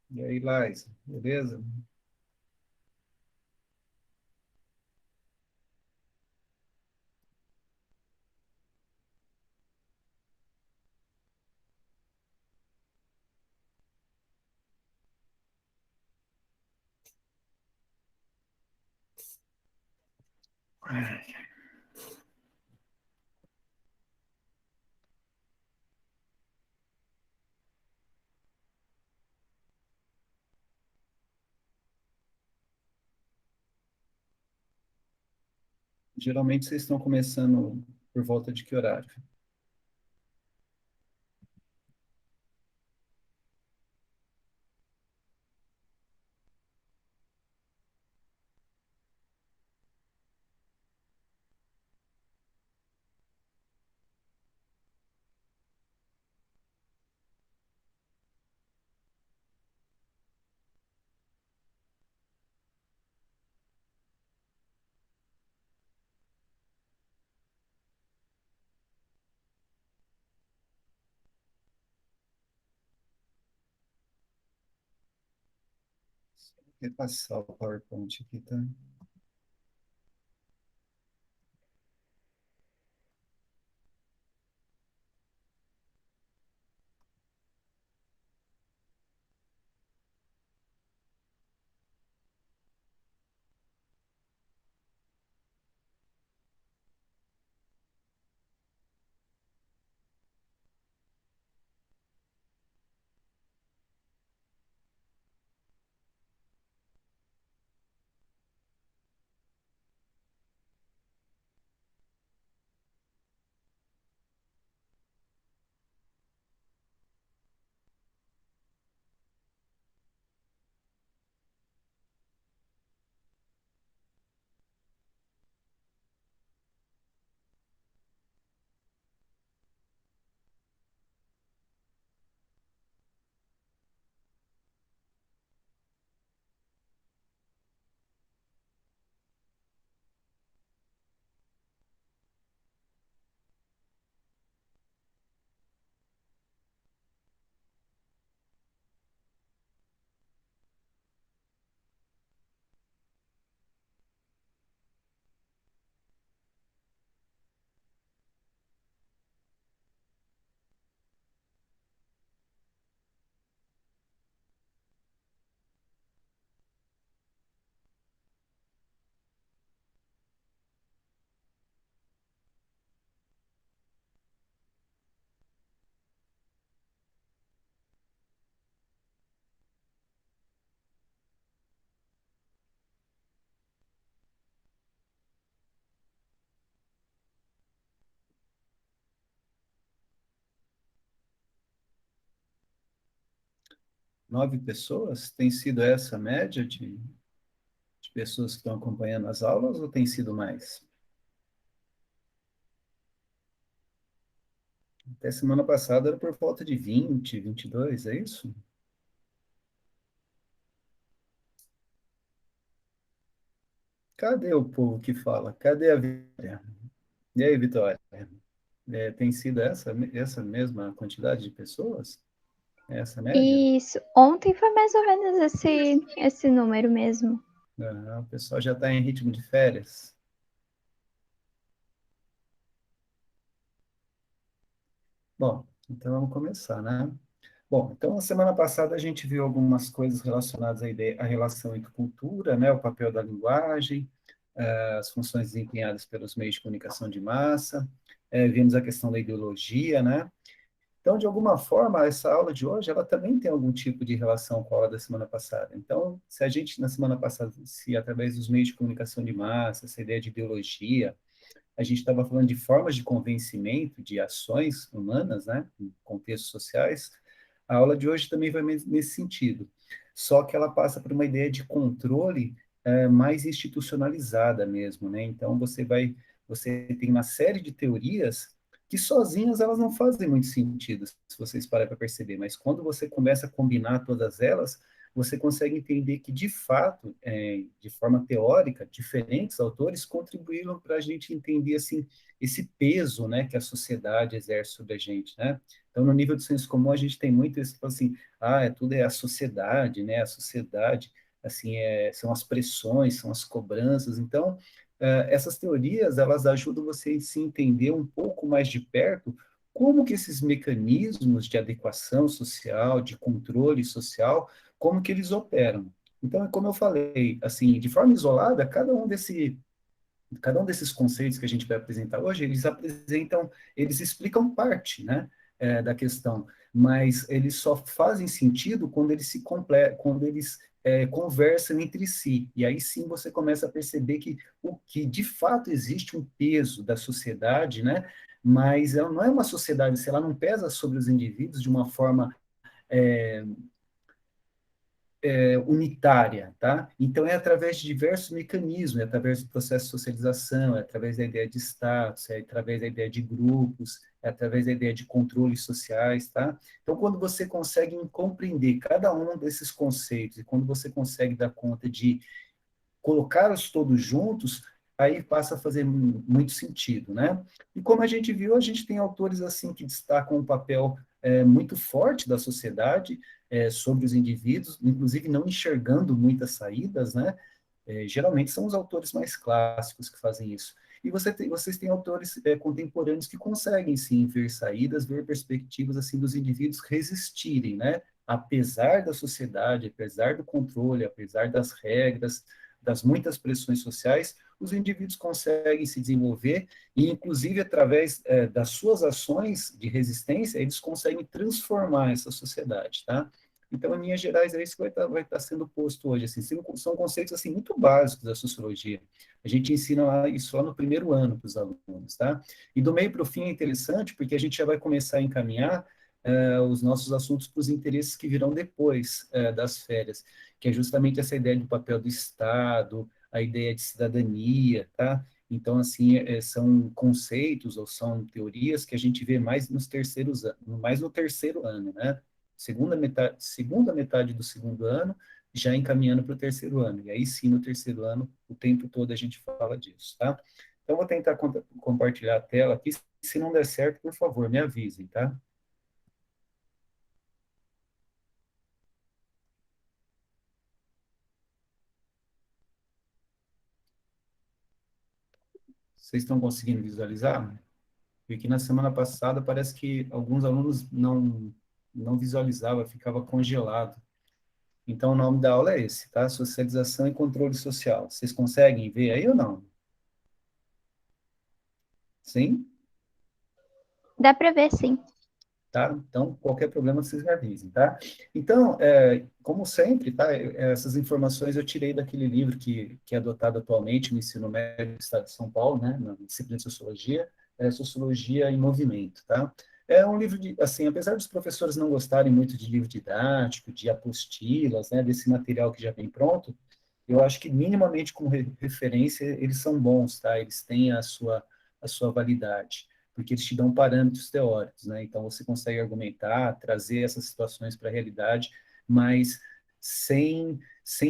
E aí, Laís, beleza? Geralmente vocês estão começando por volta de que horário? Vou passar o PowerPoint aqui, tá? 9 pessoas? Tem sido essa a média de pessoas que estão acompanhando as aulas ou tem sido mais? Até semana passada era por volta de 20, 22, é isso? Cadê o povo que fala? Cadê a Vitória? E aí, Vitória? Tem sido essa mesma quantidade de pessoas? Essa média? Isso. Ontem foi mais ou menos esse número mesmo. O pessoal já está em ritmo de férias. Bom, então vamos começar, né? Bom, então na semana passada a gente viu algumas coisas relacionadas à relação entre cultura, né, o papel da linguagem, as funções desempenhadas pelos meios de comunicação de massa, vimos a questão da ideologia, né? Então, de alguma forma, essa aula de hoje, ela também tem algum tipo de relação com a aula da semana passada. Então, se a gente, na semana passada, se através dos meios de comunicação de massa, essa ideia de ideologia, a gente estava falando de formas de convencimento de ações humanas, né, em contextos sociais, a aula de hoje também vai nesse sentido. Só que ela passa por uma ideia de controle mais institucionalizada mesmo, né? Então você tem uma série de teorias que sozinhas elas não fazem muito sentido, se vocês pararem para perceber, mas quando você começa a combinar todas elas, você consegue entender que, de fato, de forma teórica, diferentes autores contribuíram para a gente entender, assim, esse peso, né, que a sociedade exerce sobre a gente, né? Então, no nível do senso comum, a gente tem muito isso, assim, tudo é a sociedade, né? A sociedade, assim, são as pressões, são as cobranças. Então, essas teorias, elas ajudam você a se entender um pouco mais de perto como que esses mecanismos de adequação social, de controle social, como que eles operam. Então, como eu falei, assim, de forma isolada, cada um desses conceitos que a gente vai apresentar hoje, eles explicam parte, né, da questão, mas eles só fazem sentido quando eles quando eles conversam entre si, e aí sim você começa a perceber que o que de fato existe um peso da sociedade, né, mas ela não é uma sociedade, se ela não pesa sobre os indivíduos de uma forma unitária, tá? Então é através de diversos mecanismos, é através do processo de socialização, é através da ideia de status, é através da ideia de grupos, é através da ideia de controles sociais, tá? Então quando você consegue compreender cada um desses conceitos e quando você consegue dar conta de colocá-los todos juntos, aí passa a fazer muito sentido, né? E como a gente viu, a gente tem autores assim que destacam um papel muito forte da sociedade sobre os indivíduos, inclusive não enxergando muitas saídas, né? Geralmente são os autores mais clássicos que fazem isso. E vocês têm autores contemporâneos que conseguem, sim, ver saídas, ver perspectivas, assim, dos indivíduos resistirem, né? Apesar da sociedade, apesar do controle, apesar das regras, das muitas pressões sociais, os indivíduos conseguem se desenvolver e, inclusive, através das suas ações de resistência, eles conseguem transformar essa sociedade, tá? Então, em linhas gerais, é isso que vai estar sendo posto hoje. Assim, são conceitos assim, muito básicos da sociologia. A gente ensina isso lá no primeiro ano para os alunos. Tá? E do meio para o fim é interessante, porque a gente já vai começar a encaminhar os nossos assuntos para os interesses que virão depois das férias, que é justamente essa ideia do papel do Estado, a ideia de cidadania, tá? Então, assim, são conceitos ou são teorias que a gente vê mais mais no terceiro ano, né? Segunda metade do segundo ano, já encaminhando para o terceiro ano. E aí sim, no terceiro ano, o tempo todo a gente fala disso, tá? Então, vou tentar compartilhar a tela aqui. Se não der certo, por favor, me avisem, tá? Vocês estão conseguindo visualizar? Porque na semana passada parece que alguns alunos não visualizavam, ficava congelado. Então, o nome da aula é esse, tá? Socialização e controle social. Vocês conseguem ver aí ou não? Sim? Dá para ver, sim. Tá? Então, qualquer problema vocês me avisem, tá? Então, como sempre, tá? Essas informações eu tirei daquele livro que é adotado atualmente no ensino médio do Estado de São Paulo, né? Na disciplina de Sociologia, Sociologia em Movimento, tá? É um livro de, assim, apesar dos professores não gostarem muito de livro didático, de apostilas, né? Desse material que já vem pronto, eu acho que minimamente como referência eles são bons, tá? Eles têm a sua validade porque eles te dão parâmetros teóricos, né? Então você consegue argumentar, trazer essas situações para a realidade, mas sem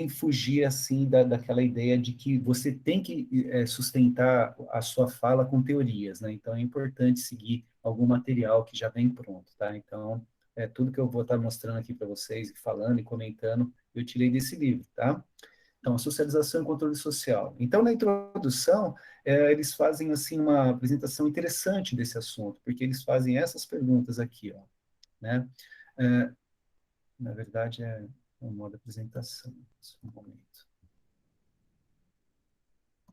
fugir assim daquela ideia de que você tem que sustentar a sua fala com teorias, né? Então é importante seguir algum material que já vem pronto, tá? Então tudo que eu vou estar mostrando aqui para vocês, falando e comentando, eu tirei desse livro, tá? Então, socialização e controle social. Então, na introdução, eles fazem assim uma apresentação interessante desse assunto, porque eles fazem essas perguntas aqui, ó, né? É, na verdade, é um modo de apresentação. Só um momento.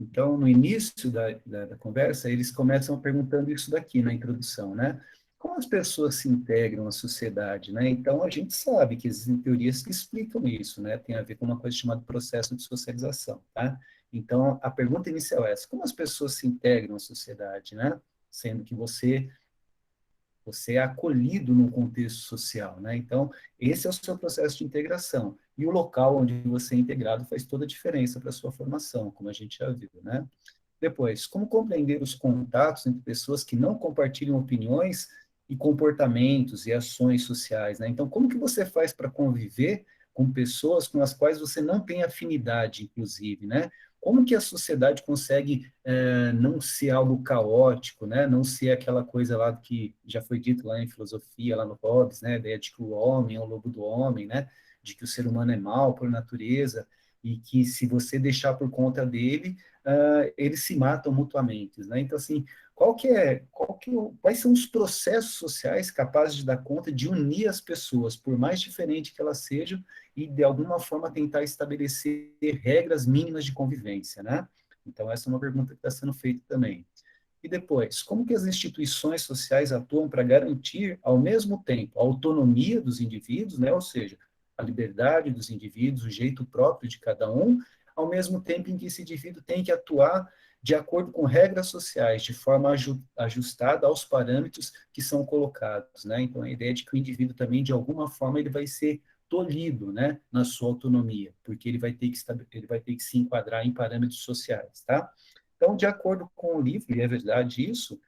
Então, no início da conversa, eles começam perguntando isso daqui na introdução, né? Como as pessoas se integram à sociedade, né? Então, a gente sabe que existem teorias que explicam isso, né? Tem a ver com uma coisa chamada processo de socialização, tá? Então, a pergunta inicial é essa: como as pessoas se integram à sociedade, né? Sendo que você é acolhido num contexto social, né? Então, esse é o seu processo de integração. E o local onde você é integrado faz toda a diferença para a sua formação, como a gente já viu, né? Depois, como compreender os contatos entre pessoas que não compartilham opiniões e comportamentos e ações sociais, né? Então, como que você faz para conviver com pessoas com as quais você não tem afinidade, inclusive, né? Como que a sociedade consegue não ser algo caótico, né? Não ser aquela coisa lá que já foi dito lá em filosofia, lá no Hobbes, né? A ideia de que o homem é o lobo do homem, né? De que o ser humano é mau por natureza e que se você deixar por conta dele, eles se matam mutuamente, né? Então, assim, quais são os processos sociais capazes de dar conta de unir as pessoas, por mais diferente que elas sejam, e de alguma forma tentar estabelecer regras mínimas de convivência, né? Então, essa é uma pergunta que está sendo feita também. E depois, como que as instituições sociais atuam para garantir, ao mesmo tempo, a autonomia dos indivíduos, né? Ou seja, a liberdade dos indivíduos, o jeito próprio de cada um, ao mesmo tempo em que esse indivíduo tem que atuar de acordo com regras sociais, de forma ajustada aos parâmetros que são colocados, né? Então, a ideia de que o indivíduo também, de alguma forma, ele vai ser tolhido, né, na sua autonomia, porque ele vai ter que se enquadrar em parâmetros sociais, tá? Então, de acordo com o livro, e é verdade isso,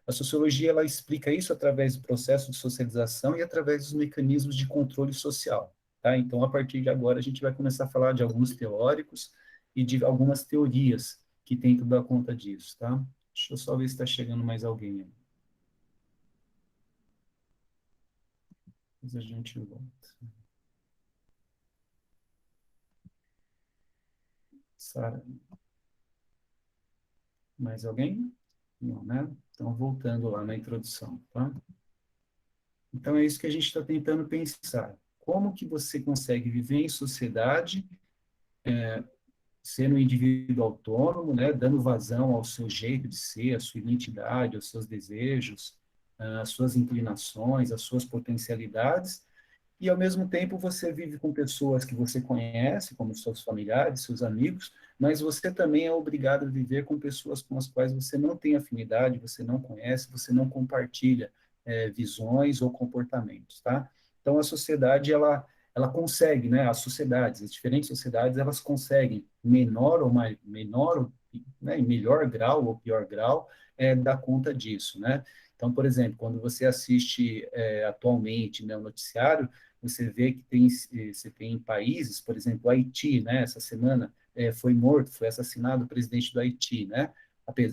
a sociologia ela explica isso através do processo de socialização e através dos mecanismos de controle social. Tá? Então, a partir de agora, a gente vai começar a falar de alguns teóricos e de algumas teorias que tentam dar conta disso. Tá? Deixa eu só ver se está chegando mais alguém. Depois a gente volta. Sara, mais alguém? Não, né? Então, voltando lá na introdução, tá? Então, é isso que a gente está tentando pensar. Como que você consegue viver em sociedade, sendo um indivíduo autônomo, né, dando vazão ao seu jeito de ser, à sua identidade, aos seus desejos, às suas inclinações, às suas potencialidades, e ao mesmo tempo você vive com pessoas que você conhece, como seus familiares, seus amigos, mas você também é obrigado a viver com pessoas com as quais você não tem afinidade, você não conhece, você não compartilha visões ou comportamentos, tá? Então a sociedade ela consegue, né? As sociedades, as diferentes sociedades, elas conseguem menor, né, em melhor grau ou pior grau, dar conta disso, né? Então, por exemplo, quando você assiste atualmente, né, o noticiário, você vê que você tem países, por exemplo, o Haiti, né? Essa semana foi assassinado o presidente do Haiti, né?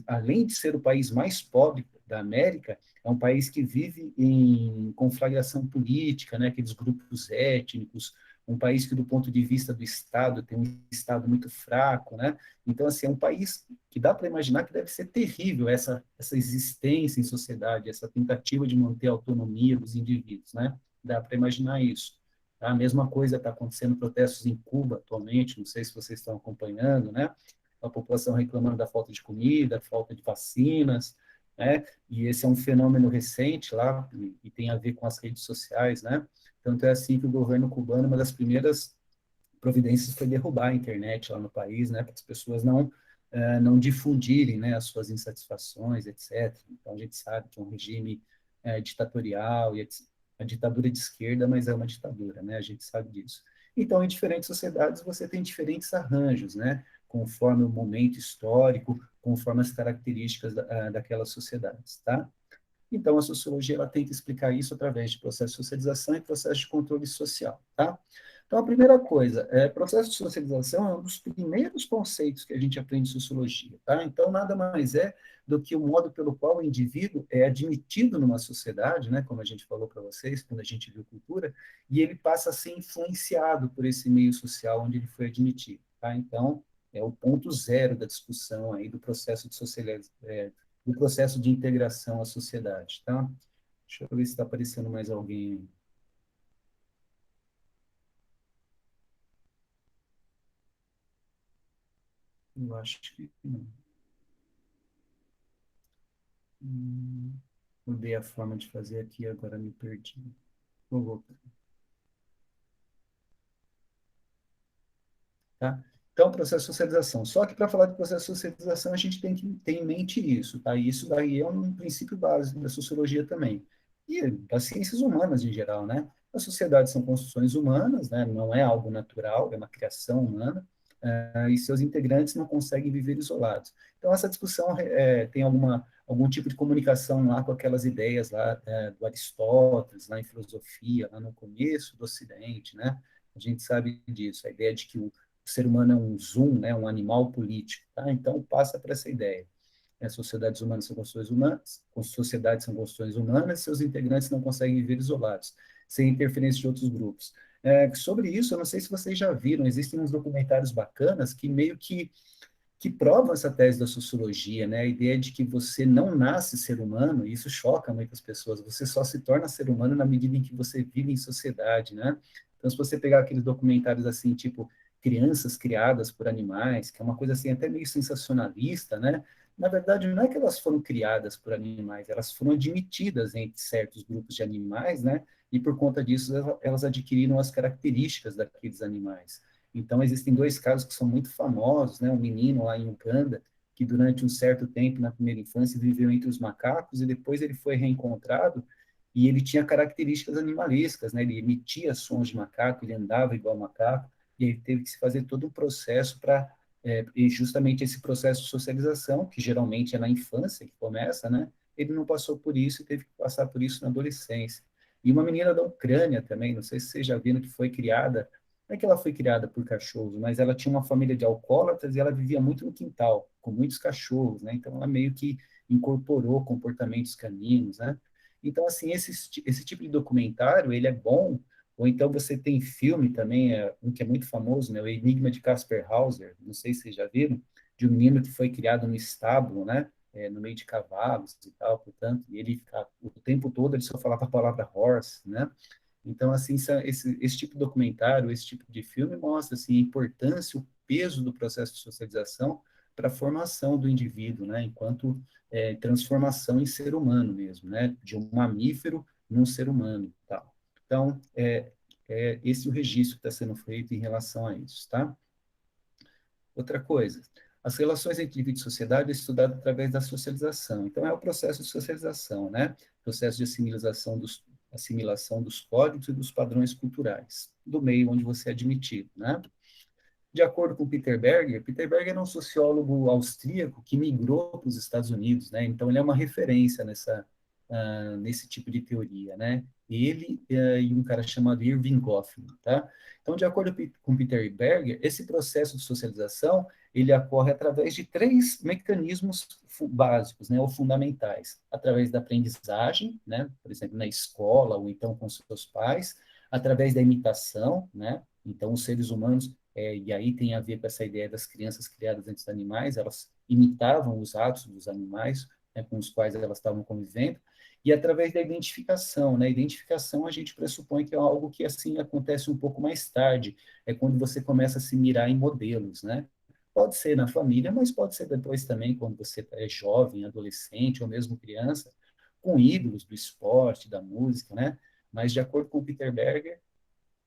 Além de ser o país mais pobre da América, é um país que vive em conflagração política, né? Aqueles grupos étnicos, um país que, do ponto de vista do Estado, tem um Estado muito fraco, né? Então, assim, é um país que dá para imaginar que deve ser terrível essa existência em sociedade, essa tentativa de manter a autonomia dos indivíduos, né? Dá para imaginar isso. Tá? A mesma coisa está acontecendo protestos em Cuba atualmente, não sei se vocês estão acompanhando, né? A população reclamando da falta de comida, falta de vacinas, né? E esse é um fenômeno recente lá, e tem a ver com as redes sociais, né? Tanto é assim que o governo cubano, uma das primeiras providências foi derrubar a internet lá no país, né? Para as pessoas não difundirem, né, as suas insatisfações, etc. Então, a gente sabe que é um regime ditatorial, e a ditadura de esquerda, mas é uma ditadura, né? A gente sabe disso. Então, em diferentes sociedades, você tem diferentes arranjos, né? Conforme o momento histórico, conforme as características daquelas sociedades, tá? Então, a sociologia ela tenta explicar isso através de processo de socialização e processo de controle social, tá? Então, a primeira coisa, processo de socialização é um dos primeiros conceitos que a gente aprende em sociologia, tá? Então, nada mais é do que o modo pelo qual o indivíduo é admitido numa sociedade, né? Como a gente falou para vocês, quando a gente viu cultura, e ele passa a ser influenciado por esse meio social onde ele foi admitido, tá? Então, é o ponto zero da discussão aí do processo de socialização, do processo de integração à sociedade, tá? Deixa eu ver se está aparecendo mais alguém. Eu acho que não. Mudei a forma de fazer aqui, agora me perdi. Vou voltar, tá? Então, processo de socialização. Só que para falar de processo de socialização, a gente tem que ter em mente isso, tá? E isso daí é um princípio básico da sociologia também. E das ciências humanas em geral, né? As sociedades são construções humanas, né? Não é algo natural, é uma criação humana, e seus integrantes não conseguem viver isolados. Então, essa discussão tem algum tipo de comunicação lá com aquelas ideias lá do Aristóteles, lá em filosofia, lá no começo do Ocidente, né? A gente sabe disso, a ideia de que o ser humano é um zoom, né? Um animal político, tá? Então passa para essa ideia. As sociedades humanas são construções humanas, sociedades são construções humanas, seus integrantes não conseguem viver isolados, sem interferência de outros grupos. Sobre isso, eu não sei se vocês já viram, existem uns documentários bacanas que meio que provam essa tese da sociologia, né? A ideia de que você não nasce ser humano, e isso choca muitas pessoas, você só se torna ser humano na medida em que você vive em sociedade, né? Então, se você pegar aqueles documentários assim, tipo Crianças Criadas por Animais, que é uma coisa assim até meio sensacionalista, né? Na verdade, não é que elas foram criadas por animais, elas foram admitidas entre certos grupos de animais, né? E por conta disso, elas adquiriram as características daqueles animais. Então, existem dois casos que são muito famosos, né? Um menino lá em Uganda, que durante um certo tempo, na primeira infância, viveu entre os macacos e depois ele foi reencontrado e ele tinha características animalescas, né? Ele emitia sons de macaco, ele andava igual macaco, e ele teve que se fazer todo um processo para e justamente esse processo de socialização, que geralmente é na infância que começa, né? Ele não passou por isso e teve que passar por isso na adolescência. E uma menina da Ucrânia também, não sei se vocês já viram, que foi criada, não é que ela foi criada por cachorros, mas ela tinha uma família de alcoólatras e ela vivia muito no quintal, com muitos cachorros, né? Então ela meio que incorporou comportamentos caninos, né? Então, assim, esse tipo de documentário, ele é bom, ou então você tem filme também, um que é muito famoso, né? O Enigma de Casper Hauser, não sei se vocês já viram, de um menino que foi criado no estábulo, né? No meio de cavalos e tal, portanto, e ele fica, o tempo todo ele só falava a palavra horse, né? Então, assim, esse tipo de documentário, esse tipo de filme mostra assim, a importância, o peso do processo de socialização para a formação do indivíduo, né, enquanto transformação em ser humano mesmo, né, de um mamífero num ser humano, tal. Então, esse o registro que está sendo feito em relação a isso, tá? Outra coisa, as relações entre indivíduo e sociedade é estudado através da socialização. Então, é o processo de socialização, né? Processo de assimilação dos códigos e dos padrões culturais do meio onde você é admitido, né? De acordo com Peter Berger é um sociólogo austríaco que migrou para os Estados Unidos, né? Então ele é uma referência nesse tipo de teoria, né? Ele e um cara chamado Irving Goffman, tá? Então, de acordo com Peter Berger, esse processo de socialização ele ocorre através de três mecanismos básicos, né, ou fundamentais, através da aprendizagem, né, por exemplo, na escola ou então com seus pais, através da imitação, né, então os seres humanos e aí tem a ver com essa ideia das crianças criadas antes dos animais, elas imitavam os atos dos animais, né, com os quais elas estavam convivendo, e através da identificação, né? Identificação a gente pressupõe que é algo que assim acontece um pouco mais tarde, é quando você começa a se mirar em modelos, né? Pode ser na família, mas pode ser depois também quando você é jovem, adolescente ou mesmo criança, com ídolos do esporte, da música, né? Mas de acordo com Peter Berger,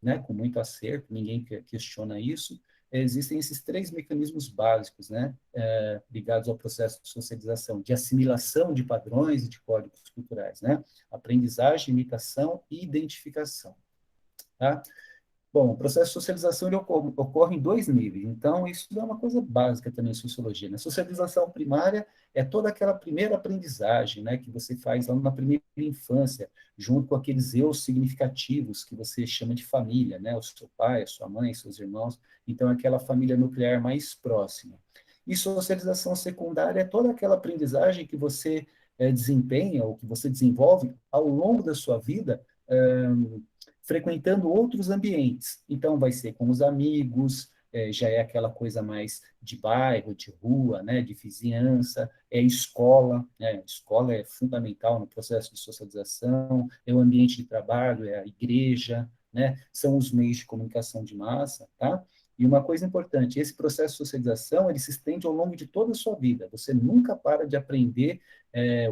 né, com muito acerto, ninguém questiona isso, existem esses três mecanismos básicos, né, ligados ao processo de socialização, de assimilação de padrões e de códigos culturais, né, aprendizagem, imitação e identificação, tá? Bom, o processo de socialização ele ocorre em dois níveis. Então, isso é uma coisa básica também em sociologia. Na socialização primária é toda aquela primeira aprendizagem, né, que você faz lá na primeira infância, junto com aqueles eus significativos que você chama de família, né, o seu pai, a sua mãe, seus irmãos. Então, aquela família nuclear mais próxima. E socialização secundária é toda aquela aprendizagem que você desempenha ou que você desenvolve ao longo da sua vida, frequentando outros ambientes. Então, vai ser com os amigos, já é aquela coisa mais de bairro, de rua, né, de vizinhança, é escola, né, escola é fundamental no processo de socialização, é o ambiente de trabalho, é a igreja, né, são os meios de comunicação de massa, tá? E uma coisa importante, esse processo de socialização, ele se estende ao longo de toda a sua vida. Você nunca para de aprender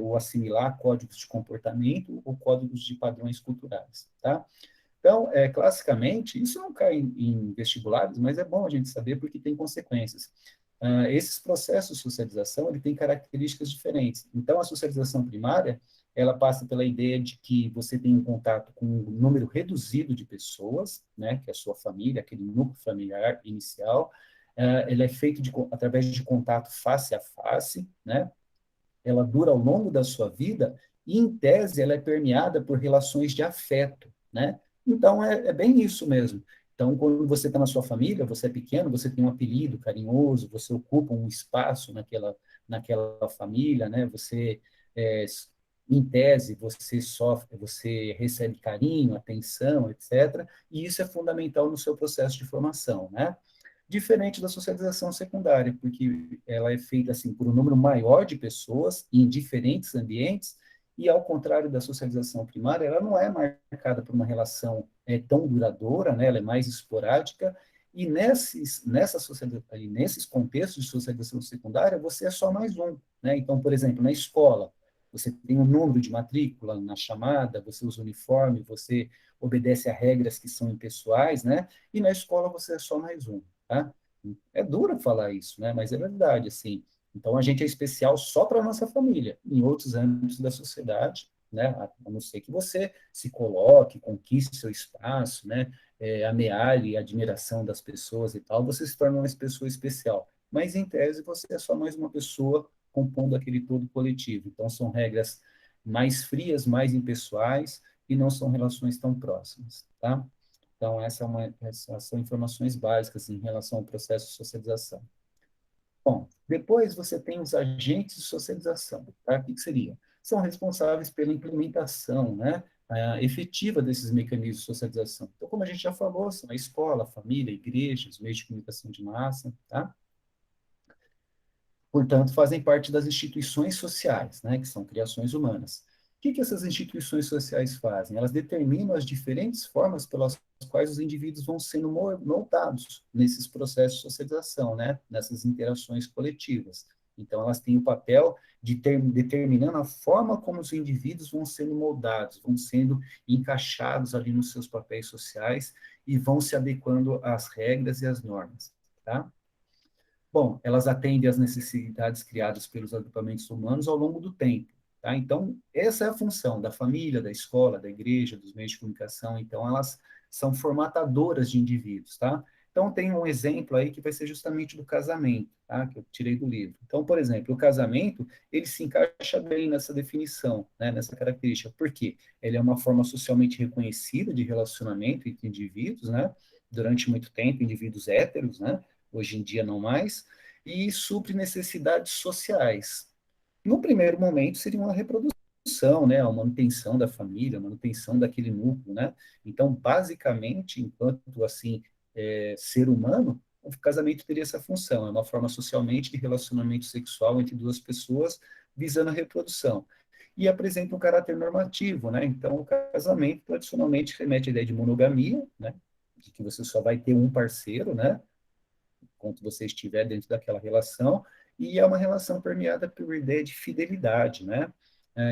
ou assimilar códigos de comportamento ou códigos de padrões culturais, tá? Então, classicamente, isso não cai em vestibulares, mas é bom a gente saber porque tem consequências. Esses processos de socialização, ele tem características diferentes. Então, a socialização primária, ela passa pela ideia de que você tem um contato com um número reduzido de pessoas, né, que é a sua família, aquele núcleo familiar inicial. Ele é feito através de contato face a face, né, ela dura ao longo da sua vida e, em tese, ela é permeada por relações de afeto, né? Então, é bem isso mesmo. Então, quando você está na sua família, você é pequeno, você tem um apelido carinhoso, você ocupa um espaço naquela família, né? Você, é, em tese, você sofre, você recebe carinho, atenção, etc. E isso é fundamental no seu processo de formação, né? Diferente da socialização secundária, porque ela é feita assim por um número maior de pessoas em diferentes ambientes, e ao contrário da socialização primária, ela não é marcada por uma relação tão duradoura, né? Ela é mais esporádica, e nesses contextos de socialização secundária, você é só mais um, né? Então, por exemplo, na escola, você tem um número de matrícula na chamada, você usa uniforme, você obedece a regras que são impessoais, né? E na escola você é só mais um, tá? É duro falar isso, né? Mas é verdade, assim. Então a gente é especial só para a nossa família. Em outros âmbitos da sociedade, né? A não ser que você se coloque, conquiste seu espaço, né? Amealhe a admiração das pessoas e tal, você se torna uma pessoa especial. Mas em tese você é só mais uma pessoa compondo aquele todo coletivo. Então são regras mais frias, mais impessoais e não são relações tão próximas, tá? Então, essas são informações básicas em relação ao processo de socialização. Bom, depois você tem os agentes de socialização. Tá? O que seria? São responsáveis pela implementação, né, efetiva desses mecanismos de socialização. Então, como a gente já falou, são a escola, a família, a igreja, os meios de comunicação de massa, tá? Portanto, fazem parte das instituições sociais, né, que são criações humanas. O que essas instituições sociais fazem? Elas determinam as diferentes formas pelas quais os indivíduos vão sendo moldados nesses processos de socialização, né, nessas interações coletivas. Então, elas têm o papel de determinando a forma como os indivíduos vão sendo moldados, vão sendo encaixados ali nos seus papéis sociais e vão se adequando às regras e às normas, tá? Bom, elas atendem às necessidades criadas pelos agrupamentos humanos ao longo do tempo. Tá? Então, essa é a função da família, da escola, da igreja, dos meios de comunicação. Então, elas são formatadoras de indivíduos. Tá? Então, tem um exemplo aí que vai ser justamente do casamento, tá? Que eu tirei do livro. Então, por exemplo, o casamento, ele se encaixa bem nessa definição, né? Nessa característica. Por quê? Ele é uma forma socialmente reconhecida de relacionamento entre indivíduos, né? Durante muito tempo, indivíduos héteros, né? Hoje em dia não mais, e supre necessidades sociais. No primeiro momento, seria uma reprodução, né, a manutenção da família, a manutenção daquele núcleo, né? Então, basicamente, enquanto, assim, ser humano, o casamento teria essa função, é uma forma socialmente de relacionamento sexual entre duas pessoas visando a reprodução. E apresenta um caráter normativo, né? Então, o casamento, tradicionalmente, remete à ideia de monogamia, né? De que você só vai ter um parceiro, né? Enquanto você estiver dentro daquela relação, e é uma relação permeada por ideia de fidelidade, né?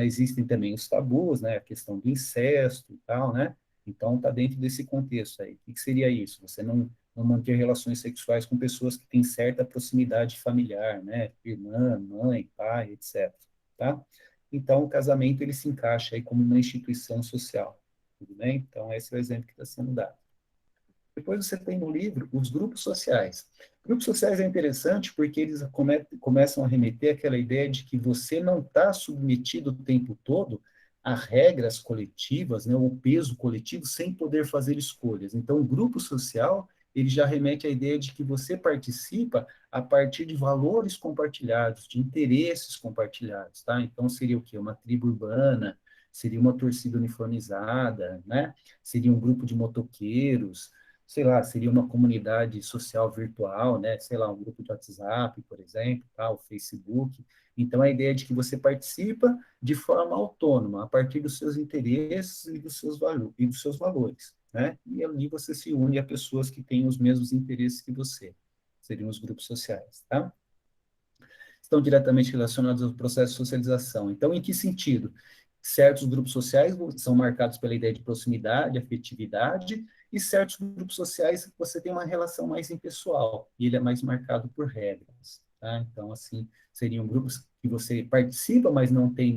Existem também os tabus, né? A questão do incesto e tal, né? Então, está dentro desse contexto aí. O que seria isso? Você não manter relações sexuais com pessoas que têm certa proximidade familiar, né? Irmã, mãe, pai, etc. Tá? Então, o casamento, ele se encaixa aí como uma instituição social. Tudo bem? Então, esse é o exemplo que está sendo dado. Depois você tem no livro os grupos sociais. Grupos sociais é interessante porque eles começam a remeter àquela ideia de que você não está submetido o tempo todo a regras coletivas, né, ou peso coletivo, sem poder fazer escolhas. Então, o grupo social, ele já remete à ideia de que você participa a partir de valores compartilhados, de interesses compartilhados, tá? Então, seria o quê? Uma tribo urbana, seria uma torcida uniformizada, né? Seria um grupo de motoqueiros, sei lá, seria uma comunidade social virtual, né? Sei lá, um grupo de WhatsApp, por exemplo, tá? O Facebook. Então, a ideia é de que você participa de forma autônoma, a partir dos seus interesses e dos seus valores, né? E ali você se une a pessoas que têm os mesmos interesses que você. Seriam os grupos sociais, tá? Estão diretamente relacionados ao processo de socialização. Então, em que sentido? Certos grupos sociais são marcados pela ideia de proximidade, afetividade, e certos grupos sociais você tem uma relação mais impessoal, e ele é mais marcado por regras. Tá? Então, assim, seriam grupos que você participa, mas não tem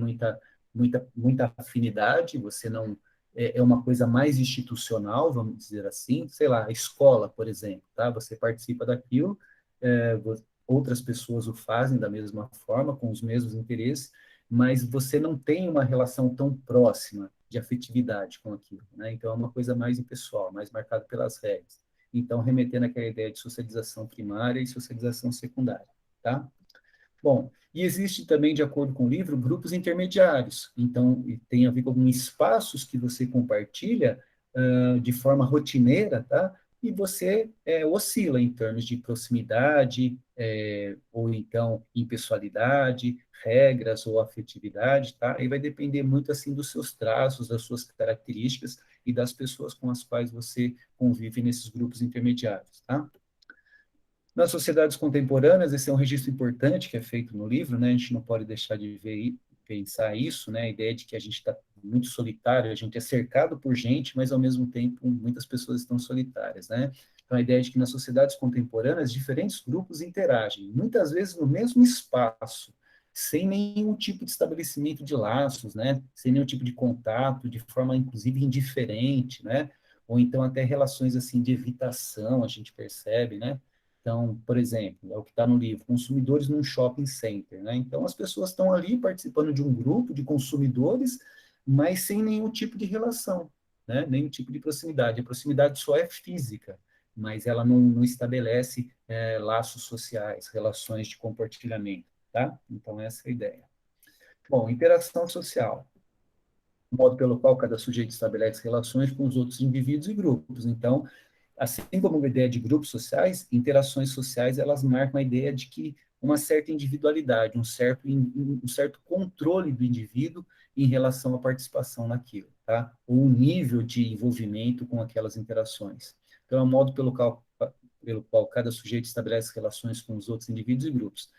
muita afinidade, você não é uma coisa mais institucional, vamos dizer assim, sei lá, a escola, por exemplo, tá? Você participa daquilo, outras pessoas o fazem da mesma forma, com os mesmos interesses, mas você não tem uma relação tão próxima de afetividade com aquilo, né? Então, é uma coisa mais impessoal, mais marcada pelas regras. Então, remetendo àquela ideia de socialização primária e socialização secundária, tá? Bom, e existe também, de acordo com o livro, grupos intermediários. Então, tem a ver com espaços que você compartilha de forma rotineira, tá? E você oscila em termos de proximidade, ou então impessoalidade, regras ou afetividade, tá? Aí vai depender muito, assim, dos seus traços, das suas características e das pessoas com as quais você convive nesses grupos intermediários, tá? Nas sociedades contemporâneas, esse é um registro importante que é feito no livro, né? A gente não pode deixar de ver e pensar isso, né? A ideia de que a gente está muito solitário, a gente é cercado por gente, mas ao mesmo tempo muitas pessoas estão solitárias, né? Então a ideia de que nas sociedades contemporâneas diferentes grupos interagem, muitas vezes no mesmo espaço, sem nenhum tipo de estabelecimento de laços, né? Sem nenhum tipo de contato, de forma inclusive indiferente, né? Ou então até relações assim de evitação, a gente percebe, né? Então, por exemplo, é o que está no livro, consumidores num shopping center, né? Então, as pessoas estão ali participando de um grupo de consumidores, mas sem nenhum tipo de relação, né? Nenhum tipo de proximidade. A proximidade só é física, mas ela não estabelece laços sociais, relações de compartilhamento, tá? Então, essa é a ideia. Bom, interação social, o modo pelo qual cada sujeito estabelece relações com os outros indivíduos e grupos. Então, assim como a ideia de grupos sociais, interações sociais, elas marcam a ideia de que uma certa individualidade, um certo controle do indivíduo em relação à participação naquilo, tá? Ou um nível de envolvimento com aquelas interações. Então, é o modo pelo qual cada sujeito estabelece relações com os outros indivíduos e grupos.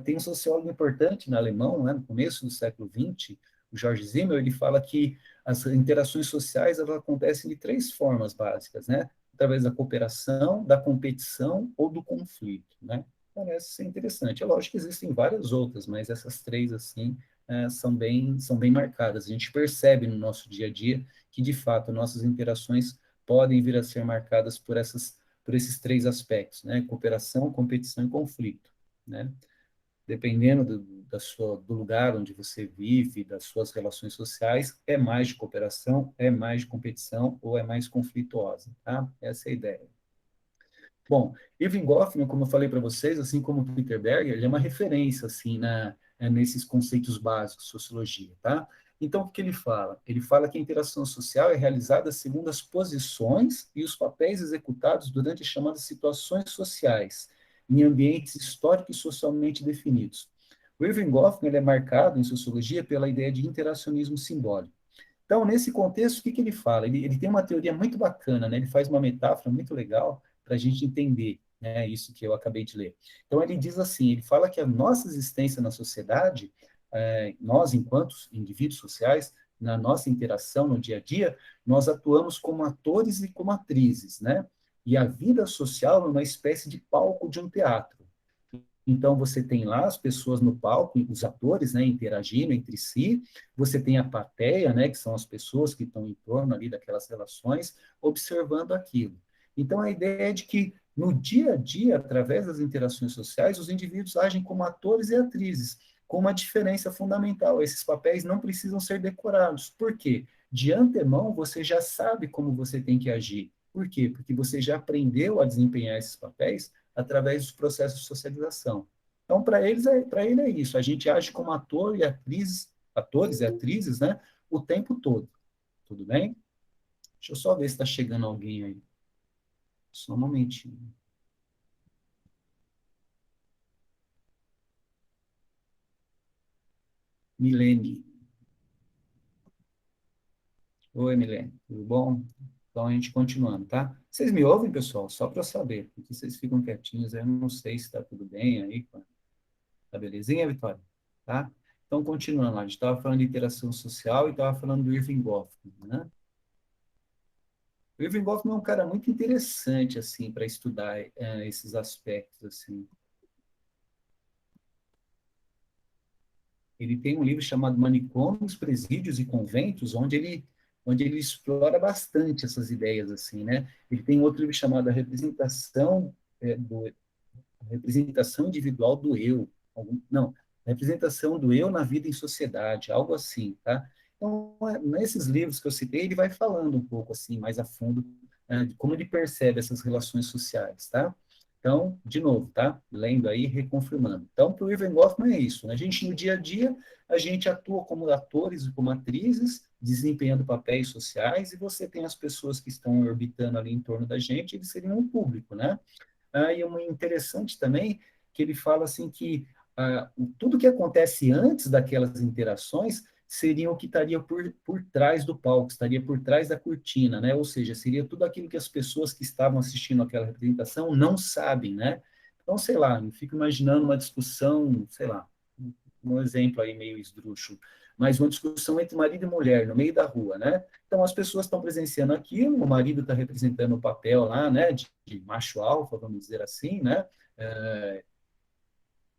Tem um sociólogo importante no alemão, né, no começo do século XX, o George Simmel, ele fala que as interações sociais elas acontecem de três formas básicas, né? Através da cooperação, da competição ou do conflito, né? Parece ser interessante. É lógico que existem várias outras, mas essas três, assim, são bem marcadas. A gente percebe no nosso dia a dia que, de fato, nossas interações podem vir a ser marcadas por esses três aspectos, né? Cooperação, competição e conflito, né? Dependendo do lugar onde você vive, das suas relações sociais, é mais de cooperação, é mais de competição ou é mais conflituosa, tá? Essa é a ideia. Bom, Irving Goffman, como eu falei para vocês, assim como Peter Berger, ele é uma referência, assim, nesses conceitos básicos de sociologia, tá? Então, o que ele fala? Ele fala que a interação social é realizada segundo as posições e os papéis executados durante as chamadas situações sociais, em ambientes históricos e socialmente definidos. O Irving Goffman ele é marcado em sociologia pela ideia de interacionismo simbólico. Então, nesse contexto, o que ele fala? Ele tem uma teoria muito bacana, né? Ele faz uma metáfora muito legal para a gente entender, né, isso que eu acabei de ler. Então, ele diz assim, ele fala que a nossa existência na sociedade, nós, enquanto indivíduos sociais, na nossa interação no dia a dia, nós atuamos como atores e como atrizes, né? E a vida social é uma espécie de palco de um teatro. Então, você tem lá as pessoas no palco, os atores, né, interagindo entre si, você tem a plateia, né, que são as pessoas que estão em torno ali daquelas relações, observando aquilo. Então, a ideia é de que, no dia a dia, através das interações sociais, os indivíduos agem como atores e atrizes, com uma diferença fundamental. Esses papéis não precisam ser decorados. Por quê? De antemão, você já sabe como você tem que agir. Por quê? Porque você já aprendeu a desempenhar esses papéis através dos processos de socialização. Então, para ele é isso. A gente age como ator e atrizes, atores e atrizes, né, o tempo todo. Tudo bem? Deixa eu só ver se está chegando alguém aí. Só um momentinho. Milene. Oi, Milene. Tudo bom? Então, a gente continuando, tá? Vocês me ouvem, pessoal? Só para eu saber, porque vocês ficam quietinhos, aí eu não sei se está tudo bem aí. Tá belezinha, Vitória? Tá? Então, continuando lá, a gente estava falando de interação social e estava falando do Irving Goffman, né? O Irving Goffman é um cara muito interessante, assim, para estudar esses aspectos, assim. Ele tem um livro chamado Manicômios, Presídios e Conventos, onde ele explora bastante essas ideias, assim, né? Ele tem outro livro chamado A Representação representação individual do eu, não, representação do eu na vida em sociedade, algo assim, tá? Então, nesses livros que eu citei, ele vai falando um pouco assim, mais a fundo, de como ele percebe essas relações sociais, tá? Então, de novo, tá? Lendo aí, reconfirmando. Então, para o Irving Goffman é isso, né? A gente, no dia a dia, a gente atua como atores e como atrizes, desempenhando papéis sociais, e você tem as pessoas que estão orbitando ali em torno da gente, eles seriam o público, né? E uma interessante também, que ele fala assim que tudo que acontece antes daquelas interações seria o que estaria por trás do palco, estaria por trás da cortina, né? Ou seja, seria tudo aquilo que as pessoas que estavam assistindo aquela representação não sabem, né? Então, sei lá, eu fico imaginando uma discussão, sei lá, um exemplo aí meio esdrúxulo, mas uma discussão entre marido e mulher no meio da rua, né? Então as pessoas estão presenciando aquilo, o marido está representando o papel lá, né, de macho alfa, vamos dizer assim, né?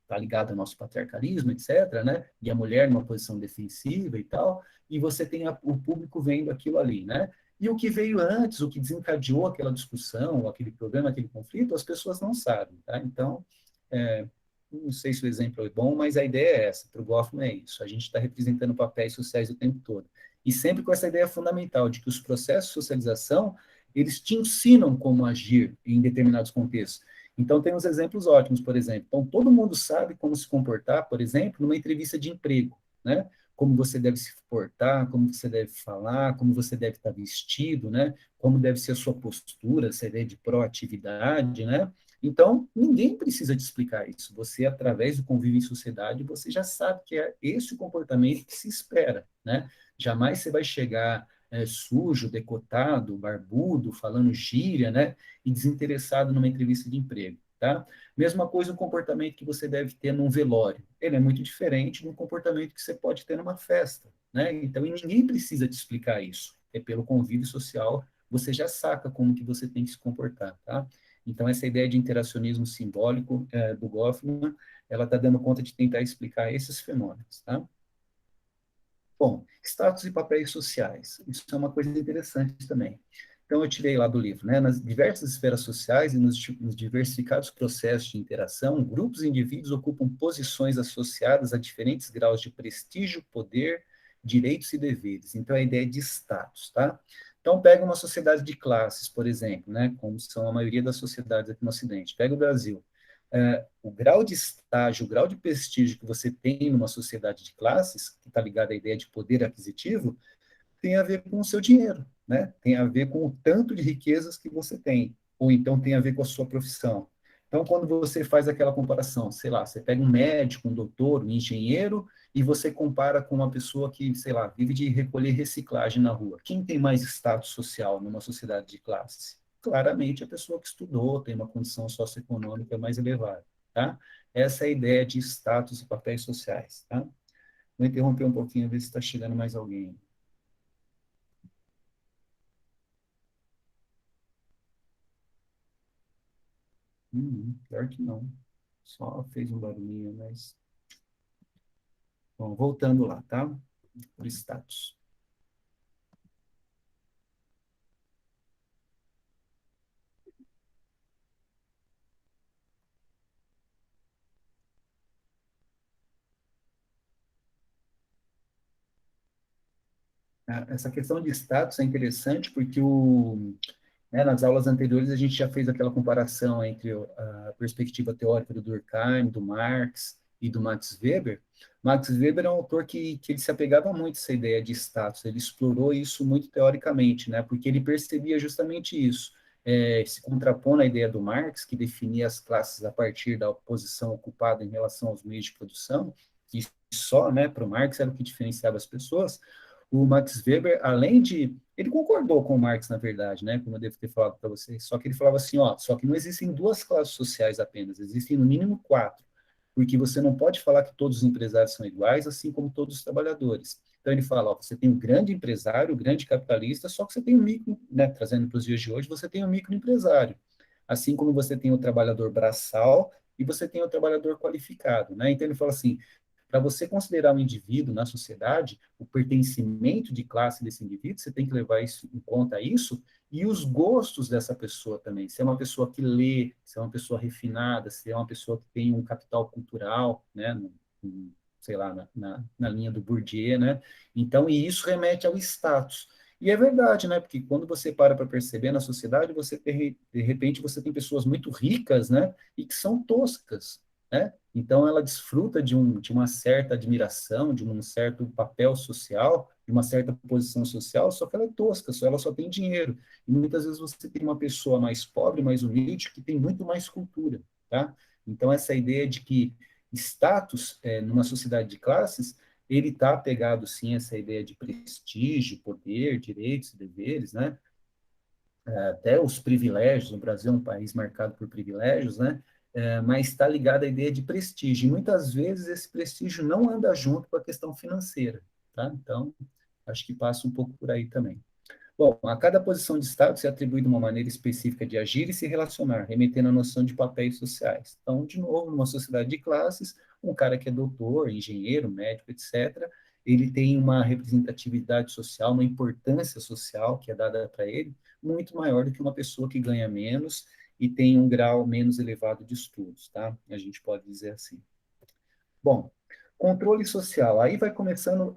Tá ligado ao nosso patriarcalismo, etc., né? E a mulher numa posição defensiva e tal, e você tem o público vendo aquilo ali, né? E o que veio antes, o que desencadeou aquela discussão, aquele problema, aquele conflito, as pessoas não sabem, tá? Então, é, não sei se o exemplo é bom, mas a ideia é essa, para o Goffman é isso, a gente está representando papéis sociais o tempo todo. E sempre com essa ideia fundamental de que os processos de socialização, eles te ensinam como agir em determinados contextos. Então, tem uns exemplos ótimos, por exemplo. Então, todo mundo sabe como se comportar, por exemplo, numa entrevista de emprego, né? Como você deve se comportar, como você deve falar, como você deve estar vestido, né? Como deve ser a sua postura, essa ideia de proatividade, né? Então, ninguém precisa te explicar isso. Você, através do convívio em sociedade, você já sabe que é esse o comportamento que se espera, né? Jamais você vai chegar sujo, decotado, barbudo, falando gíria, né? E desinteressado numa entrevista de emprego, tá? Mesma coisa o comportamento que você deve ter num velório. Ele é muito diferente do comportamento que você pode ter numa festa, né? Então, e ninguém precisa te explicar isso. É pelo convívio social, você já saca como que você tem que se comportar, tá? Então, essa ideia de interacionismo simbólico do Goffman, ela está dando conta de tentar explicar esses fenômenos, tá? Bom, status e papéis sociais. Isso é uma coisa interessante também. Então, eu tirei lá do livro, né? Nas diversas esferas sociais e nos diversificados processos de interação, grupos e indivíduos ocupam posições associadas a diferentes graus de prestígio, poder, direitos e deveres. Então, a ideia de status, tá? Então, pega uma sociedade de classes, por exemplo, né? Como são a maioria das sociedades aqui no Ocidente. Pega o Brasil. O grau de estágio, o grau de prestígio que você tem numa sociedade de classes, que está ligado à ideia de poder aquisitivo, tem a ver com o seu dinheiro, né? Tem a ver com o tanto de riquezas que você tem, ou então tem a ver com a sua profissão. Então, quando você faz aquela comparação, sei lá, você pega um médico, um doutor, um engenheiro, e você compara com uma pessoa que, sei lá, vive de recolher reciclagem na rua. Quem tem mais status social numa sociedade de classes? Claramente a pessoa que estudou, tem uma condição socioeconômica mais elevada, tá? Essa é a ideia de status e papéis sociais, tá? Vou interromper um pouquinho, ver se está chegando mais alguém. Pior que não. Só fez um barulhinho, mas. Bom, voltando lá, tá? Por status. Essa questão de status é interessante porque nas aulas anteriores a gente já fez aquela comparação entre a perspectiva teórica do Durkheim, do Marx e do Max Weber. Max Weber é um autor que ele se apegava muito a essa ideia de status, ele explorou isso muito teoricamente, né, porque ele percebia justamente isso, se contrapondo à ideia do Marx, que definia as classes a partir da posição ocupada em relação aos meios de produção, e só, né, para o Marx era o que diferenciava as pessoas. O Max Weber, além de ele concordou com o Marx, na verdade, né, como eu devo ter falado para vocês, só que ele falava assim, ó, só que não existem duas classes sociais apenas, existem no mínimo quatro, porque você não pode falar que todos os empresários são iguais, assim como todos os trabalhadores. Então ele fala, ó, você tem um grande empresário, um grande capitalista, só que você tem um micro, né, trazendo para os dias de hoje, você tem um microempresário, assim como você tem o trabalhador braçal e você tem o trabalhador qualificado, né? Então ele fala assim, para você considerar um indivíduo na sociedade, o pertencimento de classe desse indivíduo, você tem que levar isso, em conta isso, e os gostos dessa pessoa também. Se é uma pessoa que lê, se é uma pessoa refinada, se é uma pessoa que tem um capital cultural, né, sei lá, na linha do Bourdieu, né? Então, e isso remete ao status. E é verdade, né? Porque quando você para perceber na sociedade, você de repente você tem pessoas muito ricas, né? E que são toscas, né? Então ela desfruta de uma certa admiração, de um certo papel social, de uma certa posição social, só que ela é tosca, só ela só tem dinheiro. E muitas vezes você tem uma pessoa mais pobre, mais humilde, que tem muito mais cultura, tá? Então essa ideia de que status numa sociedade de classes ele está apegado, sim, a essa ideia de prestígio, poder, direitos e deveres, né? Até os privilégios, o Brasil é um país marcado por privilégios, né? Mas está ligado à ideia de prestígio. E muitas vezes esse prestígio não anda junto com a questão financeira, tá? Então, acho que passa um pouco por aí também. Bom, a cada posição de Estado se é atribuída uma maneira específica de agir e se relacionar, remetendo à noção de papéis sociais. Então, de novo, numa sociedade de classes, um cara que é doutor, engenheiro, médico, etc., ele tem uma representatividade social, uma importância social que é dada para ele, muito maior do que uma pessoa que ganha menos e tem um grau menos elevado de estudos, tá? A gente pode dizer assim. Bom, controle social. Aí vai começando,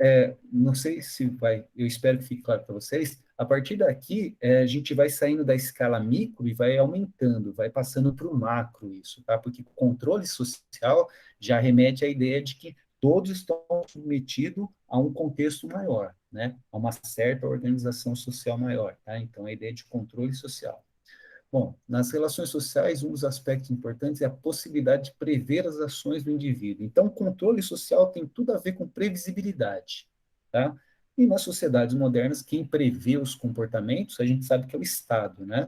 não sei se vai, eu espero que fique claro para vocês. A partir daqui, a gente vai saindo da escala micro e vai aumentando, vai passando para o macro isso, tá? Porque controle social já remete à ideia de que todos estão submetidos a um contexto maior, né? A uma certa organização social maior, tá? Então, a ideia de controle social. Bom, nas relações sociais, um dos aspectos importantes é a possibilidade de prever as ações do indivíduo. Então, o controle social tem tudo a ver com previsibilidade, tá? E nas sociedades modernas, quem prevê os comportamentos, a gente sabe que é o Estado, né?